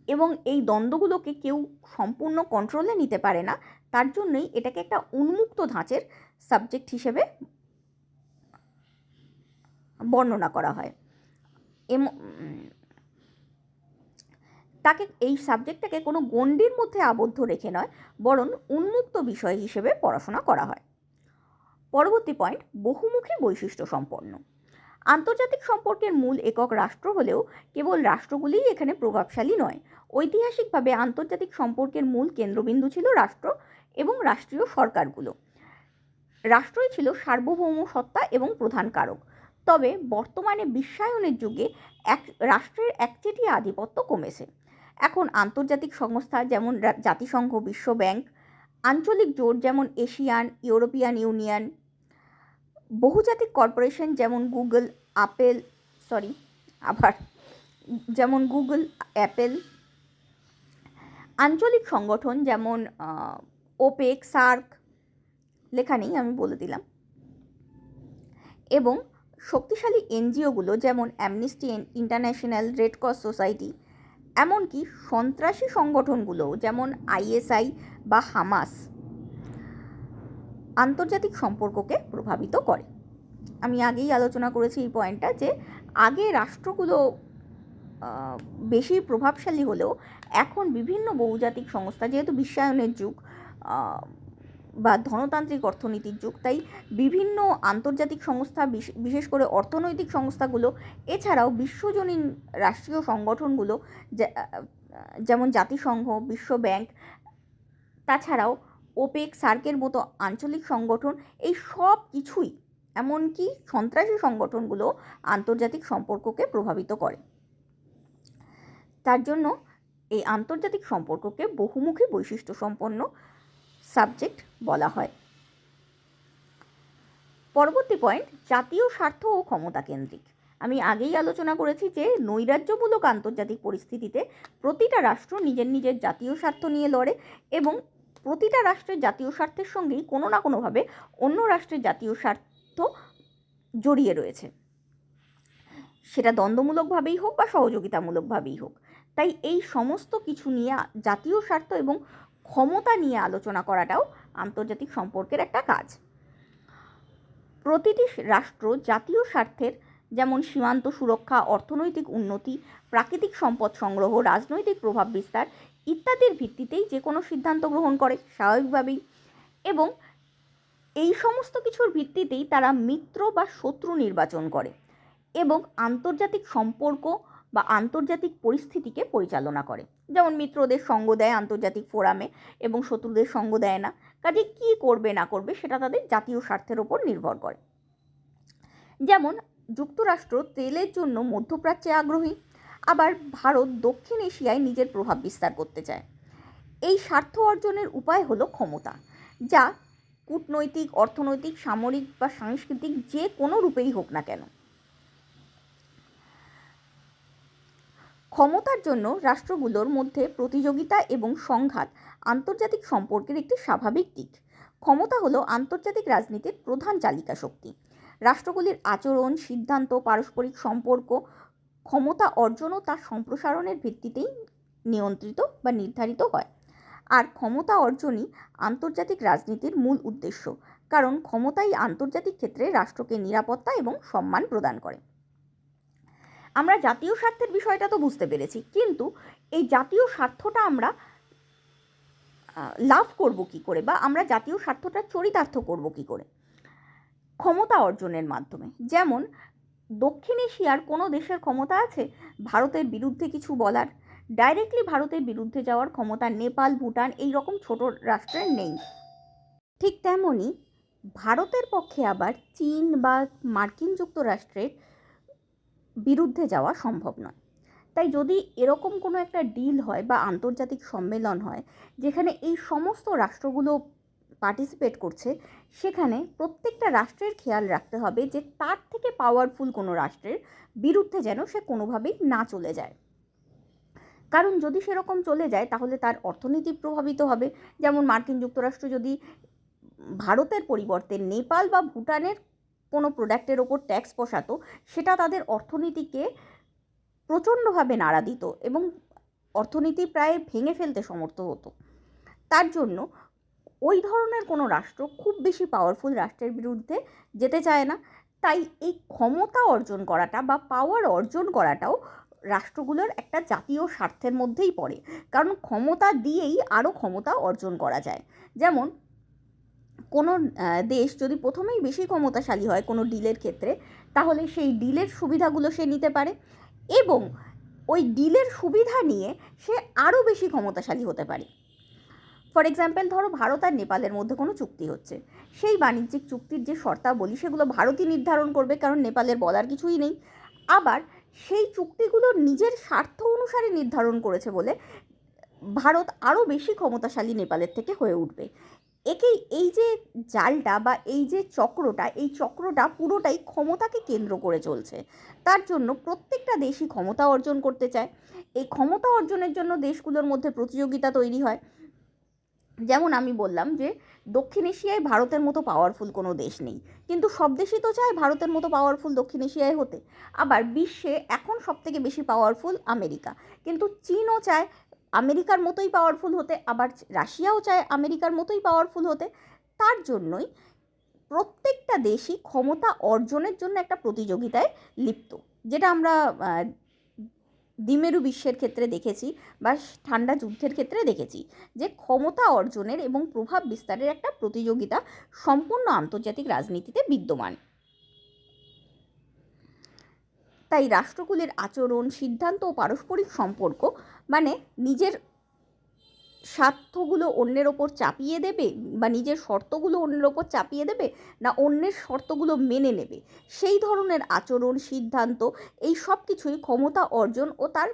এবং এই দ্বন্দ্বগুলোকে কেউ সম্পূর্ণ কন্ট্রোলে নিতে পারে না। তার জন্যই এটাকে একটা উন্মুক্ত ধাঁচের সাবজেক্ট হিসেবে বর্ণনা করা হয়। তাকে এই সাবজেক্টটাকে কোনো গণ্ডির মধ্যে আবদ্ধ রেখে নয়, বরং উন্মুক্ত বিষয় হিসেবে পড়াশোনা করা হয়। পরবর্তী পয়েন্ট, বহুমুখী বৈশিষ্ট্য সম্পন্ন। আন্তর্জাতিক সম্পর্কের মূল একক রাষ্ট্র হলেও কেবল রাষ্ট্রগুলিই এখানে প্রভাবশালী নয়। ঐতিহাসিকভাবে আন্তর্জাতিক সম্পর্কের মূল কেন্দ্রবিন্দু ছিল রাষ্ট্র এবং রাষ্ট্রীয় সরকারগুলো। রাষ্ট্রই ছিল সার্বভৌম সত্তা এবং প্রধান কারক। তবে বর্তমানে বিশ্বায়নের যুগে রাষ্ট্রের একচেটিয়া আধিপত্য কমেছে। এখন আন্তর্জাতিক সংস্থা যেমন জাতিসংঘ, বিশ্ব ব্যাংক, আঞ্চলিক জোট যেমন এশিয়ান, ইউরোপিয়ান ইউনিয়ন, বহুজাতিক কর্পোরেশন যেমন গুগল, অ্যাপেল, আঞ্চলিক সংগঠন যেমন ওপেক, সার্ক, লেখা নেই আমি বলে দিলাম, এবং শক্তিশালী এনজিওগুলো যেমন amnesty international, red cross society, এমনকি সন্ত্রাসী সংগঠনগুলো যেমন আইএসআই বা হামাস আন্তর্জাতিক সম্পর্ককে প্রভাবিত করে। আমি আগেই আলোচনা করেছি এই পয়েন্টটা, যে আগে রাষ্ট্রগুলো বেশি প্রভাবশালী হলেও এখন বিভিন্ন বহুজাতিক সংস্থা, যেহেতু বিশ্বায়নের যুগ বা ধনতান্ত্রিক অর্থনীতির যুগ, তাই বিভিন্ন আন্তর্জাতিক সংস্থা, বিশেষ করে অর্থনৈতিক সংস্থাগুলো, এছাড়াও বিশ্বজনীন রাষ্ট্রীয় সংগঠনগুলো যেমন জাতিসংঘ, বিশ্ব ব্যাংক, তাছাড়াও ওপেক, সার্কের মতো আঞ্চলিক সংগঠন, এই সব কিছুই, এমনকি সন্ত্রাসী সংগঠনগুলো আন্তর্জাতিক সম্পর্ককে প্রভাবিত করে। তার জন্য এই আন্তর্জাতিক সম্পর্ককে বহুমুখী বৈশিষ্ট্য সম্পন্ন সাবজেক্ট বলা হয়। পরবর্তী পয়েন্ট, জাতীয় স্বার্থ ও ক্ষমতা কেন্দ্রিক। আমি আগেই আলোচনা করেছি যে নৈরাজ্যমূলক আন্তর্জাতিক পরিস্থিতিতে প্রতিটা রাষ্ট্র নিজের নিজের জাতীয় স্বার্থ নিয়ে লড়ে, এবং প্রতিটা রাষ্ট্রের জাতীয় স্বার্থের সঙ্গেই কোনো না কোনোভাবে অন্য রাষ্ট্রের জাতীয় স্বার্থ জড়িয়ে রয়েছে, সেটা দ্বন্দ্বমূলকভাবেই হোক বা সহযোগিতামূলকভাবেই হোক। তাই এই সমস্ত কিছু নিয়ে, জাতীয় স্বার্থ এবং ক্ষমতা নিয়ে আলোচনা করাটাও আন্তর্জাতিক সম্পর্কের একটা কাজ। প্রতিটি রাষ্ট্র জাতীয় স্বার্থের, যেমন সীমান্ত সুরক্ষা, অর্থনৈতিক উন্নতি, প্রাকৃতিক সম্পদ সংগ্রহ, রাজনৈতিক প্রভাব বিস্তার ইত্যাদির ভিত্তিতেই যে কোনো সিদ্ধান্ত গ্রহণ করে স্বাভাবিকভাবেই, এবং এই সমস্ত কিছুর ভিত্তিতেই তারা মিত্র বা শত্রু নির্বাচন করে এবং আন্তর্জাতিক সম্পর্ক বা আন্তর্জাতিক পরিস্থিতিকে পরিচালনা করে। যেমন মিত্রদের সঙ্গ দেয় আন্তর্জাতিক ফোরামে এবং শত্রুদের সঙ্গ দেয় না। কাজে কী করবে না করবে সেটা তাদের জাতীয় স্বার্থের ওপর নির্ভর করে। যেমন যুক্তরাষ্ট্র তেলের জন্য মধ্যপ্রাচ্যে আগ্রহী, আবার ভারত দক্ষিণ এশিয়ায় নিজের প্রভাব বিস্তার করতে চায়। এই স্বার্থ অর্জনের উপায় হলো ক্ষমতা, যা কূটনৈতিক, অর্থনৈতিক, সামরিক বা সাংস্কৃতিক যে কোনো রূপেই হোক না কেন। ক্ষমতার জন্য রাষ্ট্রগুলোর মধ্যে প্রতিযোগিতা এবং সংঘাত আন্তর্জাতিক সম্পর্কের একটি স্বাভাবিক দিক। ক্ষমতা হলো আন্তর্জাতিক রাজনীতির প্রধান চালিকা শক্তি। রাষ্ট্রগুলির আচরণ, সিদ্ধান্ত, পারস্পরিক সম্পর্ক ক্ষমতা অর্জন ও তার সম্প্রসারণের ভিত্তিতেই নিয়ন্ত্রিত বা নির্ধারিত হয়। আর ক্ষমতা অর্জনই আন্তর্জাতিক রাজনীতির মূল উদ্দেশ্য, কারণ ক্ষমতাই আন্তর্জাতিক ক্ষেত্রে রাষ্ট্রকে নিরাপত্তা এবং সম্মান প্রদান করে। আমরা জাতীয় স্বার্থের বিষয়টা তো বুঝতে পেরেছি, কিন্তু এই জাতীয় স্বার্থটা আমরা লাভ করব কী করে, বা আমরা জাতীয় স্বার্থটা চরিতার্থ করব কী করে? ক্ষমতা অর্জনের মাধ্যমে। যেমন দক্ষিণ এশিয়ার কোনো দেশের ক্ষমতা আছে ভারতের বিরুদ্ধে কিছু বলার? ডাইরেক্টলি ভারতের বিরুদ্ধে যাওয়ার ক্ষমতা নেপাল, ভুটান এই রকম ছোট রাষ্ট্রের নেই। ঠিক তেমনই ভারতের পক্ষে আবার চীন বা মার্কিন যুক্তরাষ্ট্রের বিরুদ্ধে যাওয়া সম্ভব নয়। তাই যদি এরকম কোনো একটা ডিল হয় বা আন্তর্জাতিক সম্মেলন হয় যেখানে এই সমস্ত রাষ্ট্রগুলো পার্টিসিপেট করছে, সেখানে প্রত্যেকটা রাষ্ট্রের খেয়াল রাখতে হবে যে তার থেকে পাওয়ারফুল কোনো রাষ্ট্রের বিরুদ্ধে যেন সে কোনোভাবেই না চলে যায়। কারণ যদি সেরকম চলে যায় তাহলে তার অর্থনীতি প্রভাবিত হবে। যেমন মার্কিন যুক্তরাষ্ট্র যদি ভারতের পরিবর্তে নেপাল বা ভুটানের কোনো প্রোডাক্টের ওপর ট্যাক্স বসাতো, সেটা তাদের অর্থনীতিকে প্রচণ্ডভাবে নাড়া দিত এবং অর্থনীতি প্রায় ভেঙে ফেলতে সমর্থ হতো। তার জন্য ওই ধরনের কোনো রাষ্ট্র খুব বেশি পাওয়ারফুল রাষ্ট্রের বিরুদ্ধে যেতে চায় না। তাই এই ক্ষমতা অর্জন করাটা বা পাওয়ার অর্জন করাটাও রাষ্ট্রগুলোর একটা জাতীয় স্বার্থের মধ্যেই পড়ে, কারণ ক্ষমতা দিয়েই আরও ক্ষমতা অর্জন করা যায়। যেমন কোনো দেশ যদি প্রথমেই বেশি ক্ষমতাশালী হয় কোনো ডিলের ক্ষেত্রে, তাহলে সেই ডিলের সুবিধাগুলো সে নিতে পারে এবং ওই ডিলের সুবিধা নিয়ে সে আরও বেশি ক্ষমতাশালী হতে পারে। ফর এক্সাম্পল, ধরো ভারত আর নেপালের মধ্যে কোনো চুক্তি হচ্ছে, সেই বাণিজ্যিক চুক্তির যে শর্তাবলী সেগুলো ভারতই নির্ধারণ করবে, কারণ নেপালের বলার কিছুই নেই। আবার সেই চুক্তিগুলো নিজের স্বার্থ অনুসারে নির্ধারণ করেছে বলে ভারত আরও বেশি ক্ষমতাশালী নেপালের থেকে হয়ে উঠবে। একেই এই যে জালটা বা এই যে চক্রটা, এই চক্রটা পুরোটাই ক্ষমতাকে কেন্দ্র করে চলছে। তার জন্য প্রত্যেকটা দেশই ক্ষমতা অর্জন করতে চায়। এই ক্ষমতা অর্জনের জন্য দেশগুলোর মধ্যে প্রতিযোগিতা তৈরি হয়। যেমন আমি বললাম যে দক্ষিণ এশিয়ায় ভারতের মতো পাওয়ারফুল কোনো দেশ নেই, কিন্তু সব দেশই তো চায় ভারতের মতো পাওয়ারফুল দক্ষিণ এশিয়ায় হতে। আবার বিশ্বে এখন সবথেকে বেশি পাওয়ারফুল আমেরিকা, কিন্তু চীনও চায় আমেরিকার মতোই পাওয়ারফুল হতে, আবার রাশিয়াও চায় আমেরিকার মতোই পাওয়ারফুল হতে। তার জন্যই প্রত্যেকটা দেশই ক্ষমতা অর্জনের জন্য একটা প্রতিযোগিতায় লিপ্ত, যেটা আমরা দ্বিমেরু বিশ্বের ক্ষেত্রে দেখেছি বা ঠান্ডা যুদ্ধের ক্ষেত্রে দেখেছি যে ক্ষমতা অর্জনের এবং প্রভাব বিস্তারের একটা প্রতিযোগিতা সম্পূর্ণ আন্তর্জাতিক রাজনীতিতে বিদ্যমান। তাই রাষ্ট্রগুলির আচরণ, সিদ্ধান্ত ও পারস্পরিক সম্পর্ক মানে নিজের স্বার্থগুলো অন্যের ওপর চাপিয়ে দেবে বা নিজের শর্তগুলো অন্যের ওপর চাপিয়ে দেবে, না অন্যের শর্তগুলো মেনে নেবে, সেই ধরনের আচরণ, সিদ্ধান্ত এই সব কিছুই ক্ষমতা অর্জন ও তার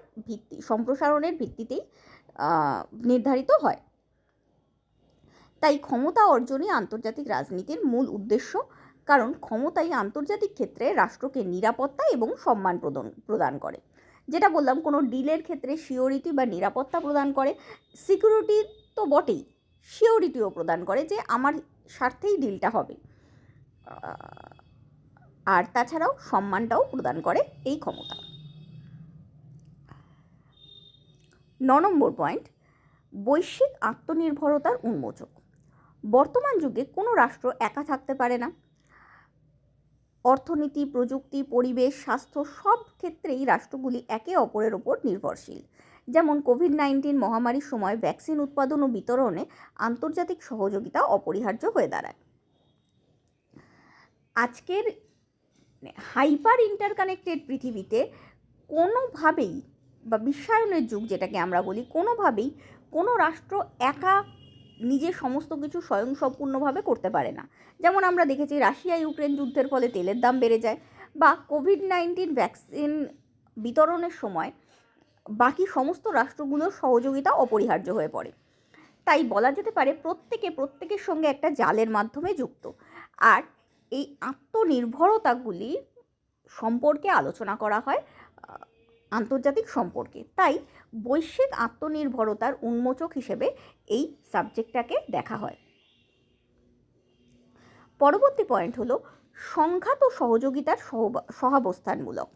সম্প্রসারণের ভিত্তিতেই নির্ধারিত হয়। তাই ক্ষমতা অর্জনই আন্তর্জাতিক রাজনীতির মূল উদ্দেশ্য, কারণ ক্ষমতাই আন্তর্জাতিক ক্ষেত্রে রাষ্ট্রকে নিরাপত্তা এবং সম্মান প্রদান করে। যেটা বললাম, কোনো ডিলের ক্ষেত্রে সিওরিটি বা নিরাপত্তা প্রদান করে, সিকিউরিটি তো বটেই, সিওরিটিও প্রদান করে যে আমার স্বার্থেই ডিলটা হবে, আর তাছাড়াও সম্মানটাও প্রদান করে এই ক্ষমতা। 9 নম্বর পয়েন্ট, বৈশ্বিক আত্মনির্ভরতার উন্মোচক। বর্তমান যুগে কোনো রাষ্ট্র একা থাকতে পারে না। অর্থনীতি, প্রযুক্তি, পরিবেশ, স্বাস্থ্য সব ক্ষেত্রেই রাষ্ট্রগুলি একে অপরের ওপর নির্ভরশীল। যেমন কোভিড-19 মহামারীর সময় ভ্যাকসিন উৎপাদন ও বিতরণে আন্তর্জাতিক সহযোগিতা অপরিহার্য হয়ে দাঁড়ায়। আজকের হাইপার ইন্টারকানেক্টেড পৃথিবীতে কোনোভাবেই বা বিশ্বায়নের যুগ যেটাকে আমরা বলি, কোনোভাবেই কোনো রাষ্ট্র একা নিজের সমস্ত কিছু স্বয়ংসম্পূর্ণভাবে করতে পারে না। যেমন আমরা দেখেছি রাশিয়া ইউক্রেন যুদ্ধের ফলে তেলের দাম বেড়ে যায়, বা কোভিড-19 ভ্যাকসিন বিতরণের সময় বাকি সমস্ত রাষ্ট্রগুলোর সহযোগিতা অপরিহার্য হয়ে পড়ে। তাই বলা যেতে পারে প্রত্যেকের সঙ্গে একটা জালের মাধ্যমে যুক্ত। আর এই আত্মনির্ভরতাগুলি সম্পর্কে আলোচনা করা হয় আন্তর্জাতিক সম্পর্কে। তাই বৈশ্বিক আত্মনির্ভরতার উন্মোচক হিসেবে এই সাবজেক্টটাকে দেখা হয়। পরবর্তী পয়েন্ট হলো সংঘাত ও সহযোগিতার সহাবস্থানমূলক।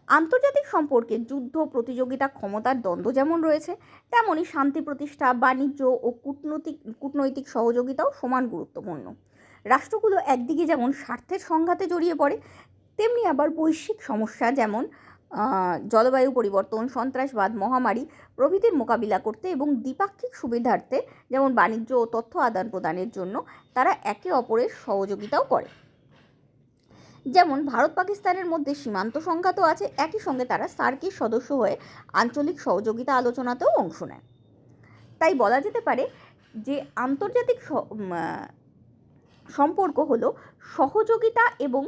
আন্তর্জাতিক সম্পর্কে যুদ্ধ, প্রতিযোগিতা, ক্ষমতার দ্বন্দ্ব যেমন রয়েছে, তেমনই শান্তি প্রতিষ্ঠা, বাণিজ্য ও কূটনৈতিক সহযোগিতাও সমান গুরুত্বপূর্ণ। রাষ্ট্রগুলো একদিকে যেমন স্বার্থের সংঘাতে জড়িয়ে পড়ে, তেমনি আবার বৈশ্বিক সমস্যা যেমন জলবায়ু পরিবর্তন, সন্ত্রাসবাদ, মহামারী প্রভৃতির মোকাবিলা করতে এবং দ্বিপাক্ষিক সুবিধার্থে যেমন বাণিজ্য ও তথ্য আদান প্রদানের জন্য তারা একে অপরের সহযোগিতাও করে। যেমন ভারত পাকিস্তানের মধ্যে সীমান্ত সংঘাতও আছে, একই সঙ্গে তারা সার্কের সদস্য হয়ে আঞ্চলিক সহযোগিতা আলোচনাতেও অংশ নেয়। তাই বলা যেতে পারে যে আন্তর্জাতিক সম্পর্ক হলো সহযোগিতা এবং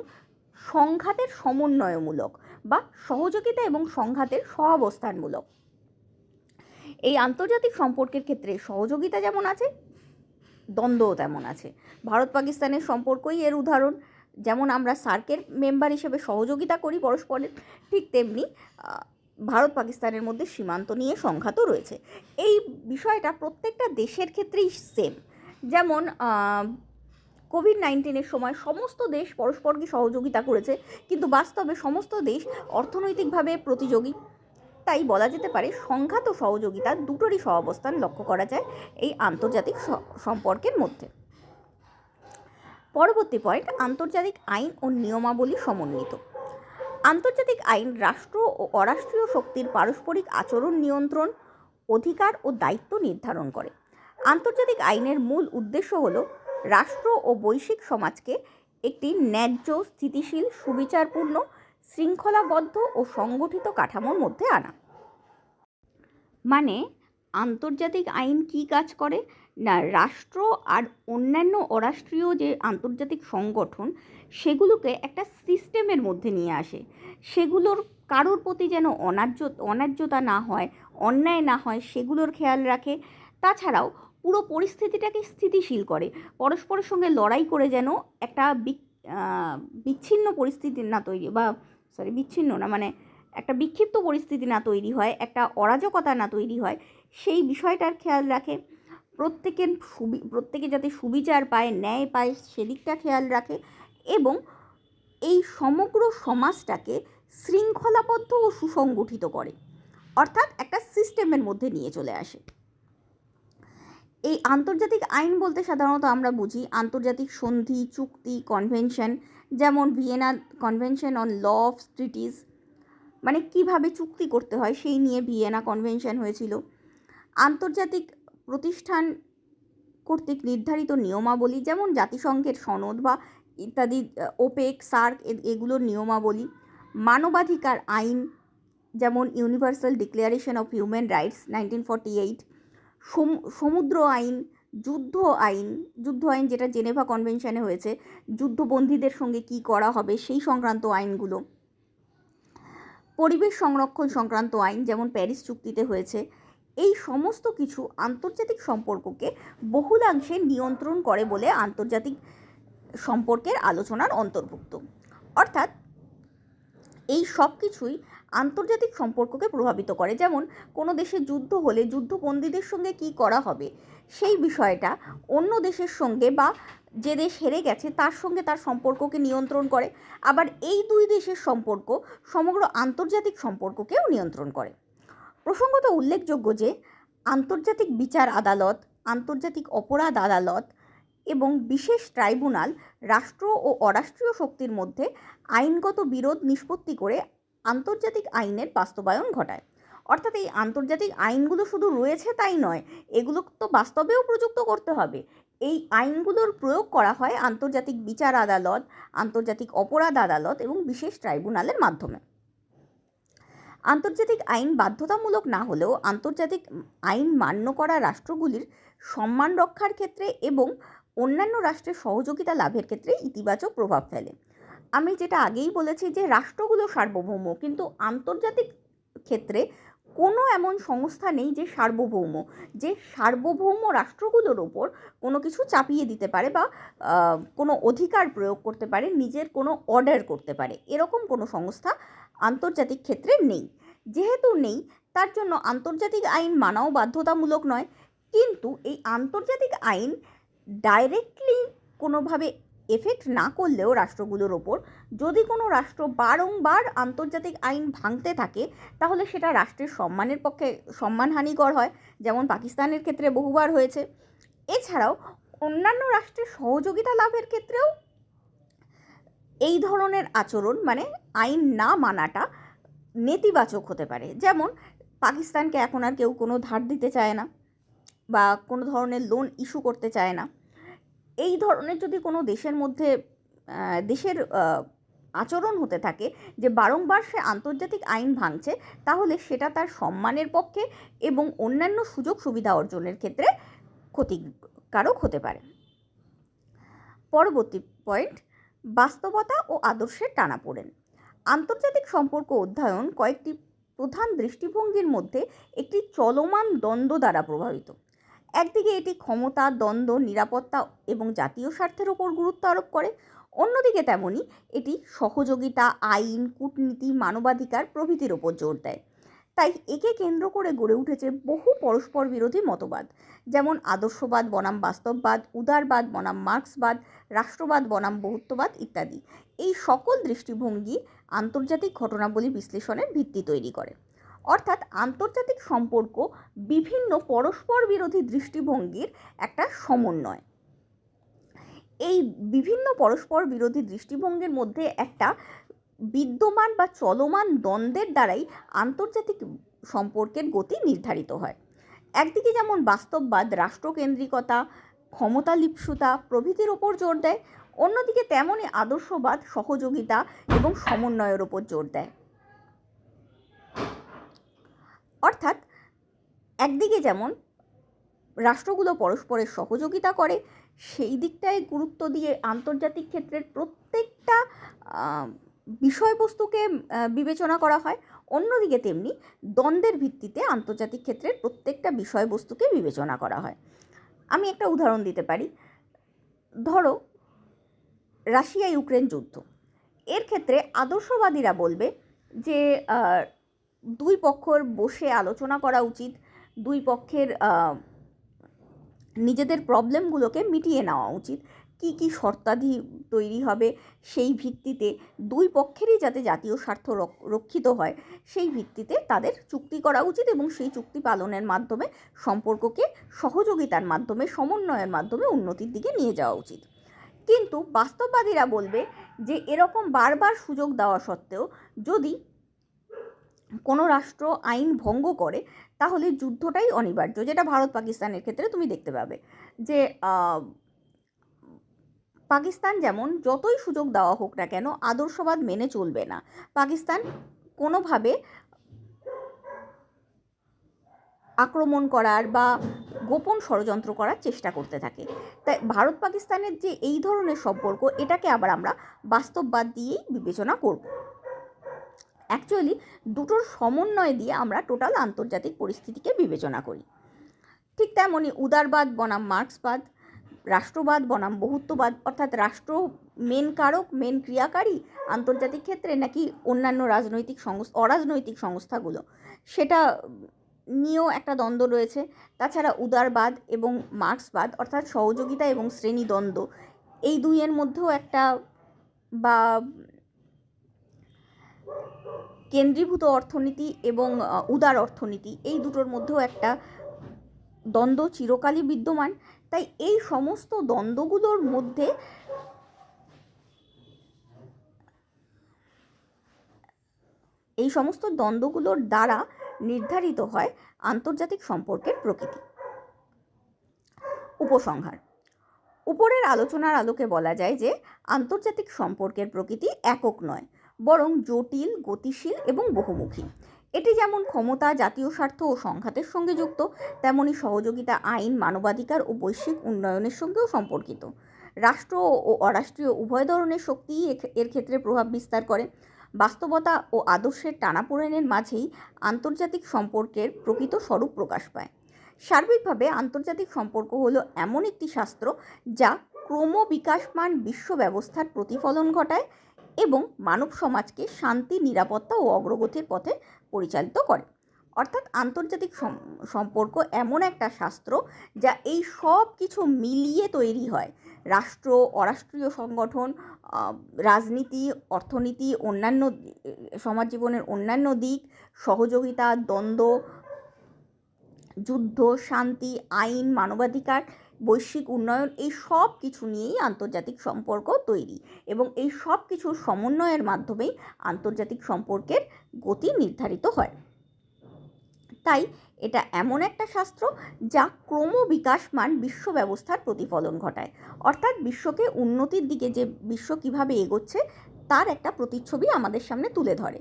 সংঘাতের সমন্বয়মূলক বা সহযোগিতা এবং সংঘাতের সহাবস্থানমূলক। এই আন্তর্জাতিক সম্পর্কের ক্ষেত্রে সহযোগিতা যেমন আছে, দ্বন্দ্বও তেমন আছে। ভারত পাকিস্তানের সম্পর্কই এর উদাহরণ। যেমন আমরা সার্কের মেম্বার হিসেবে সহযোগিতা করি পরস্পরের, ঠিক তেমনি ভারত পাকিস্তানের মধ্যে সীমান্ত নিয়ে সংঘাতও রয়েছে। এই বিষয়টা প্রত্যেকটা দেশের ক্ষেত্রেই সেম। যেমন কোভিড-19 সময় সমস্ত দেশ পরস্পরকে সহযোগিতা করেছে, কিন্তু বাস্তবে সমস্ত দেশ অর্থনৈতিকভাবে প্রতিযোগী। তাই বলা যেতে পারে সংঘাত ও সহযোগিতা দুটোরই সহাবস্থান লক্ষ্য করা যায় এই আন্তর্জাতিক সম্পর্কের মধ্যে। পরবর্তী পয়েন্ট আন্তর্জাতিক আইন ও নিয়মাবলী সমন্বিত। আন্তর্জাতিক আইন রাষ্ট্র ও অরাষ্ট্রীয় শক্তির পারস্পরিক আচরণ নিয়ন্ত্রণ, অধিকার ও দায়িত্ব নির্ধারণ করে। আন্তর্জাতিক আইনের মূল উদ্দেশ্য হল রাষ্ট্র ও বৈশ্বিক সমাজকে একটি ন্যায্য, স্থিতিশীল, সুবিচারপূর্ণ, শৃঙ্খলাবদ্ধ ও সংগঠিত কাঠামোর মধ্যে আনা। মানে আন্তর্জাতিক আইন কি কাজ করে না, রাষ্ট্র আর অন্যান্য অরাষ্ট্রীয় যে আন্তর্জাতিক সংগঠন সেগুলোকে একটা সিস্টেমের মধ্যে নিয়ে আসে। সেগুলোর কারোর প্রতি যেন অন্যায্যতা না হয়, অন্যায় না হয়, সেগুলোর খেয়াল রাখে। তাছাড়াও পুরো পরিস্থিতিটাকে স্থিতিশীল করে, পরস্পরের সঙ্গে লড়াই করে যেন একটা বিচ্ছিন্ন পরিস্থিতি না তৈরি, বা বিচ্ছিন্ন না মানে একটা বিক্ষিপ্ত পরিস্থিতি না তৈরি হয়, একটা অরাজকতা না তৈরি হয়, সেই বিষয়টার খেয়াল রাখে। প্রত্যেকে যাতে সুবিচার পায়, ন্যায় পায়, সেদিকটা খেয়াল রাখে এবং এই সমগ্র সমাজটাকে শৃঙ্খলাবদ্ধ ও সুসংগঠিত করে, অর্থাৎ একটা সিস্টেমের মধ্যে নিয়ে চলে আসে। এই আন্তর্জাতিক আইন বলতে সাধারণত আমরা বুঝি আন্তর্জাতিক সন্ধি, চুক্তি, কনভেনশন, যেমন Vienna convention on law of treaties, মানে কিভাবে চুক্তি করতে হয় সেই নিয়ে ভিয়েনা কনভেনশন হয়েছিল। আন্তর্জাতিক প্রতিষ্ঠান কর্তৃক নির্ধারিত নিয়মাবলী, যেমন জাতিসংঘের সনদ বা ইত্যাদি, ওপেক, সার্ক এগুলোর নিয়মাবলী। মানবাধিকার আইন, যেমন universal declaration of human rights 1948। সমুদ্র আইন, যুদ্ধ আইন যেটা জেনেভা কনভেনশনে হয়েছে, যুদ্ধবন্দীদের সঙ্গে কি করা হবে সেই সংক্রান্ত আইনগুলো। পরিবেশ সংরক্ষণ সংক্রান্ত আইন, যেমন প্যারিস চুক্তিতে হয়েছে। এই সমস্ত কিছু আন্তর্জাতিক সম্পর্ককে বহুলাংশে নিয়ন্ত্রণ করে বলে আন্তর্জাতিক সম্পর্কের আলোচনার অন্তর্ভুক্ত। অর্থাৎ এই সব কিছুই আন্তর্জাতিক সম্পর্ককে প্রভাবিত করে। যেমন কোনো দেশে যুদ্ধ হলে যুদ্ধবন্দীদের সঙ্গে কি করা হবে সেই বিষয়টা অন্য দেশের সঙ্গে বা যে দেশ হেরে গেছে তার সঙ্গে তার সম্পর্ককে নিয়ন্ত্রণ করে। আবার এই দুই দেশের সম্পর্ক সমগ্র আন্তর্জাতিক সম্পর্ককেও নিয়ন্ত্রণ করে। প্রসঙ্গত উল্লেখযোগ্য যে আন্তর্জাতিক বিচার আদালত, আন্তর্জাতিক অপরাধ আদালত এবং বিশেষ ট্রাইব্যুনাল রাষ্ট্র ও অরাষ্ট্রীয় শক্তির মধ্যে আইনগত বিরোধ নিষ্পত্তি করে আন্তর্জাতিক আইনের বাস্তবায়ন ঘটায়। অর্থাৎ এই আন্তর্জাতিক আইনগুলো শুধু রয়েছে তাই নয়, এগুলো তো বাস্তবেও প্রযুক্ত করতে হবে। এই আইনগুলোর প্রয়োগ করা হয় আন্তর্জাতিক বিচার আদালত, আন্তর্জাতিক অপরাধ আদালত এবং বিশেষ ট্রাইব্যুনালের মাধ্যমে। আন্তর্জাতিক আইন বাধ্যতামূলক না হলেও আন্তর্জাতিক আইন মান্য করা রাষ্ট্রগুলির সম্মান রক্ষার ক্ষেত্রে এবং অন্যান্য রাষ্ট্রের সহযোগিতা লাভের ক্ষেত্রে ইতিবাচক প্রভাব ফেলে। আমি যেটা আগেই বলেছি যে রাষ্ট্রগুলো সার্বভৌম, কিন্তু আন্তর্জাতিক ক্ষেত্রে কোনো এমন সংস্থা নেই যে সার্বভৌম রাষ্ট্রগুলোর ওপর কোনো কিছু চাপিয়ে দিতে পারে বা কোনো অধিকার প্রয়োগ করতে পারে, নিজের কোনো অর্ডার করতে পারে, এরকম কোনো সংস্থা আন্তর্জাতিক ক্ষেত্রে নেই। যেহেতু নেই, তার জন্য আন্তর্জাতিক আইন মানাও বাধ্যতামূলক নয়। কিন্তু এই আন্তর্জাতিক আইন ডাইরেক্টলি কোনোভাবে এফেক্ট না করলেও রাষ্ট্রগুলোর ওপর, যদি কোনো রাষ্ট্র বারংবার আন্তর্জাতিক আইন ভাঙতে থাকে, তাহলে সেটা রাষ্ট্রের সম্মানের পক্ষে সম্মানহানিকর হয়, যেমন পাকিস্তানের ক্ষেত্রে বহুবার হয়েছে। এছাড়াও অন্যান্য রাষ্ট্রের সহযোগিতা লাভের ক্ষেত্রেও এই ধরনের আচরণ, মানে আইন না মানাটা, নেতিবাচক হতে পারে। যেমন পাকিস্তানকে এখন আর কেউ কোনো ধার দিতে চায় না বা কোনো ধরনের লোন ইস্যু করতে চায় না। এই ধরনের যদি কোনো দেশের মধ্যে দেশের আচরণ হতে থাকে যে বারংবার সে আন্তর্জাতিক আইন ভাঙছে, তাহলে সেটা তার সম্মানের পক্ষে এবং অন্যান্য সুযোগ সুবিধা অর্জনের ক্ষেত্রে ক্ষতিকারক হতে পারে। পরবর্তী পয়েন্ট, বাস্তবতা ও আদর্শের টানাপোড়েন। আন্তর্জাতিক সম্পর্ক অধ্যয়ন কয়েকটি প্রধান দৃষ্টিভঙ্গির মধ্যে একটি চলমান দ্বন্দ্ব দ্বারা প্রভাবিত। একদিকে এটি ক্ষমতা, দ্বন্দ্ব, নিরাপত্তা এবং জাতীয় স্বার্থের ওপর গুরুত্ব আরোপ করে। অন্যদিকে তেমনি এটি সহযোগিতা, আইন, কূটনীতি, মানবাধিকার প্রভৃতির ওপর জোর দেয়। তাই একে কেন্দ্র করে গড়ে উঠেছে বহু পরস্পর বিরোধী মতবাদ, যেমন আদর্শবাদ বনাম বাস্তববাদ, উদারবাদ বনাম মার্ক্সবাদ, রাষ্ট্রবাদ বনাম বহুত্ববাদ ইত্যাদি। এই সকল দৃষ্টিভঙ্গি আন্তর্জাতিক ঘটনাবলী বিশ্লেষণের ভিত্তি তৈরি করে। অর্থাৎ আন্তর্জাতিক সম্পর্ক বিভিন্ন পরস্পর বিরোধী দৃষ্টিভঙ্গির একটা সমন্বয়। এই বিভিন্ন পরস্পর বিরোধী দৃষ্টিভঙ্গির মধ্যে একটা বিদ্যমান বা চলমান দ্বন্দ্বের দ্বারাই আন্তর্জাতিক সম্পর্কের গতি নির্ধারিত হয়। একদিকে যেমন বাস্তববাদ রাষ্ট্রকেন্দ্রিকতা, ক্ষমতালিপ্সুতা প্রভৃতির ওপর জোর দেয়, অন্যদিকে তেমনই আদর্শবাদ সহযোগিতা এবং সমন্বয়ের ওপর জোর দেয়। অর্থাৎ একদিকে যেমন রাষ্ট্রগুলো পরস্পরের সহযোগিতা করে, সেই দিকটায় গুরুত্ব দিয়ে আন্তর্জাতিক ক্ষেত্রের প্রত্যেকটা বিষয়বস্তুকে বিবেচনা করা হয়, অন্যদিকে তেমনি দ্বন্দ্বের ভিত্তিতে আন্তর্জাতিক ক্ষেত্রের প্রত্যেকটা বিষয়বস্তুকে বিবেচনা করা হয়। আমি একটা উদাহরণ দিতে পারি। ধরো রাশিয়া ইউক্রেন যুদ্ধ। এর ক্ষেত্রে আদর্শবাদীরা বলবে যে দুই পক্ষের বসে আলোচনা করা উচিত, দুই পক্ষের নিজেদের প্রবলেমগুলোকে মিটিয়ে নেওয়া উচিত, কি কি শর্তাদি তৈরি হবে সেই ভিত্তিতে দুই পক্ষেরই যাতে জাতীয় স্বার্থ রক্ষিত হয় সেই ভিত্তিতে তাদের চুক্তি করা উচিত এবং সেই চুক্তি পালনের মাধ্যমে সম্পর্ককে সহযোগিতার মাধ্যমে, সমন্বয়ের মাধ্যমে উন্নতির দিকে নিয়ে যাওয়া উচিত। কিন্তু বাস্তববাদীরা বলবে যে এরকম বারবার সুযোগ দেওয়া সত্ত্বেও যদি কোনো রাষ্ট্র আইন ভঙ্গ করে তাহলে যুদ্ধটাই অনিবার্য, যেটা ভারত পাকিস্তানের ক্ষেত্রে তুমি দেখতে পাবে যে পাকিস্তান যেমন যতই সুযোগ দেওয়া হোক না কেন আদর্শবাদ মেনে চলবে না, পাকিস্তান কোনোভাবে আক্রমণ করার বা গোপন ষড়যন্ত্র করার চেষ্টা করতে থাকে। তাই ভারত পাকিস্তানের যে এই ধরনের সম্পর্ক, এটাকে আবার আমরা বাস্তববাদ দিয়েই বিবেচনা করব। অ্যাকচুয়ালি দুটোর সমন্বয় দিয়ে আমরা টোটাল আন্তর্জাতিক পরিস্থিতিকে বিবেচনা করি। ঠিক তেমনই উদারবাদ বনাম মার্ক্সবাদ, রাষ্ট্রবাদ বনাম বহুত্ববাদ, অর্থাৎ রাষ্ট্র মেন কারক, মেন ক্রিয়াকারী আন্তর্জাতিক ক্ষেত্রে নাকি অন্যান্য রাজনৈতিক অরাজনৈতিক সংস্থাগুলো, সেটা নিয়েও একটা দ্বন্দ্ব রয়েছে। তাছাড়া উদারবাদ এবং মার্ক্সবাদ অর্থাৎ সহযোগিতা এবং শ্রেণীদ্বন্দ্ব, এই দুইয়ের মধ্যেও একটা, বা কেন্দ্রীভূত অর্থনীতি এবং উদার অর্থনীতি, এই দুটোর মধ্যেও একটা দ্বন্দ্ব চিরকালই বিদ্যমান। তাই এই সমস্ত দ্বন্দ্বগুলোর মধ্যে এই সমস্ত দ্বন্দ্বগুলোর দ্বারা নির্ধারিত হয় আন্তর্জাতিক সম্পর্কের প্রকৃতি। উপসংহার। উপরের আলোচনার আলোকে বলা যায় যে আন্তর্জাতিক সম্পর্কের প্রকৃতি একক নয়, বরং জটিল, গতিশীল এবং বহুমুখী। এটি যেমন ক্ষমতা, জাতীয় স্বার্থ ও সংঘাতের সঙ্গে যুক্ত, তেমনি সহযোগিতা, আইন, মানবাধিকার ও বৈশ্বিক উন্নয়নের সঙ্গেও সম্পর্কিত। রাষ্ট্র ও অরাষ্ট্রীয় উভয় ধরনের শক্তিই এর ক্ষেত্রে প্রভাব বিস্তার করে। বাস্তবতা ও আদর্শের টানাপোড়েনের মাঝেই আন্তর্জাতিক সম্পর্কের প্রকৃত স্বরূপ প্রকাশ পায়। সার্বিকভাবে আন্তর্জাতিক সম্পর্ক হলো এমন একটি শাস্ত্র যা ক্রমবিকাশমান বিশ্ব ব্যবস্থার প্রতিফলন ঘটায় এবং মানব সমাজকে শান্তি, নিরাপত্তা ও অগ্রগতির পথে পরিচালিত করে। অর্থাৎ আন্তর্জাতিক সম্পর্ক এমন একটা শাস্ত্র যা এই সব কিছু মিলিয়ে তৈরি হয়। রাষ্ট্র, অরাষ্ট্রীয় সংগঠন, রাজনীতি, অর্থনীতি, অন্যান্য সমাজ জীবনের অন্যান্য দিক, সহযোগিতা, দ্বন্দ্ব, যুদ্ধ, শান্তি, আইন, মানবাধিকার, বৈশ্বিক উন্নয়ন, এই সব কিছু নিয়েই আন্তর্জাতিক সম্পর্ক তৈরি এবং এই সব কিছুর সমন্বয়ের মাধ্যমেই আন্তর্জাতিক সম্পর্কের গতি নির্ধারিত হয়। তাই এটা এমন একটা শাস্ত্র যা ক্রমবিকাশমান বিশ্ব ব্যবস্থার প্রতিফলন ঘটায়। অর্থাৎ বিশ্বকে উন্নতির দিকে, যে বিশ্ব কীভাবে এগোচ্ছে তার একটা প্রতিচ্ছবি আমাদের সামনে তুলে ধরে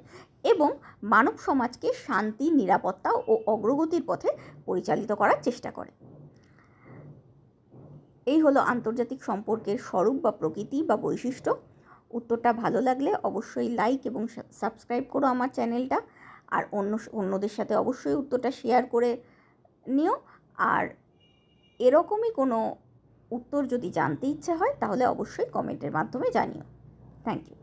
এবং মানব সমাজকে শান্তি, নিরাপত্তা ও অগ্রগতির পথে পরিচালিত করার চেষ্টা করে। এই হলো আন্তর্জাতিক সম্পর্কের স্বরূপ বা প্রকৃতি বা বৈশিষ্ট্য। উত্তরটা ভালো লাগলে অবশ্যই লাইক এবং সাবস্ক্রাইব করো আমার চ্যানেলটা, আর অন্যদের সাথে অবশ্যই উত্তরটা শেয়ার করে নিও। আর এরকমই কোনো উত্তর যদি জানতে ইচ্ছে হয় তাহলে অবশ্যই কমেন্টের মাধ্যমে জানিও। Thank you.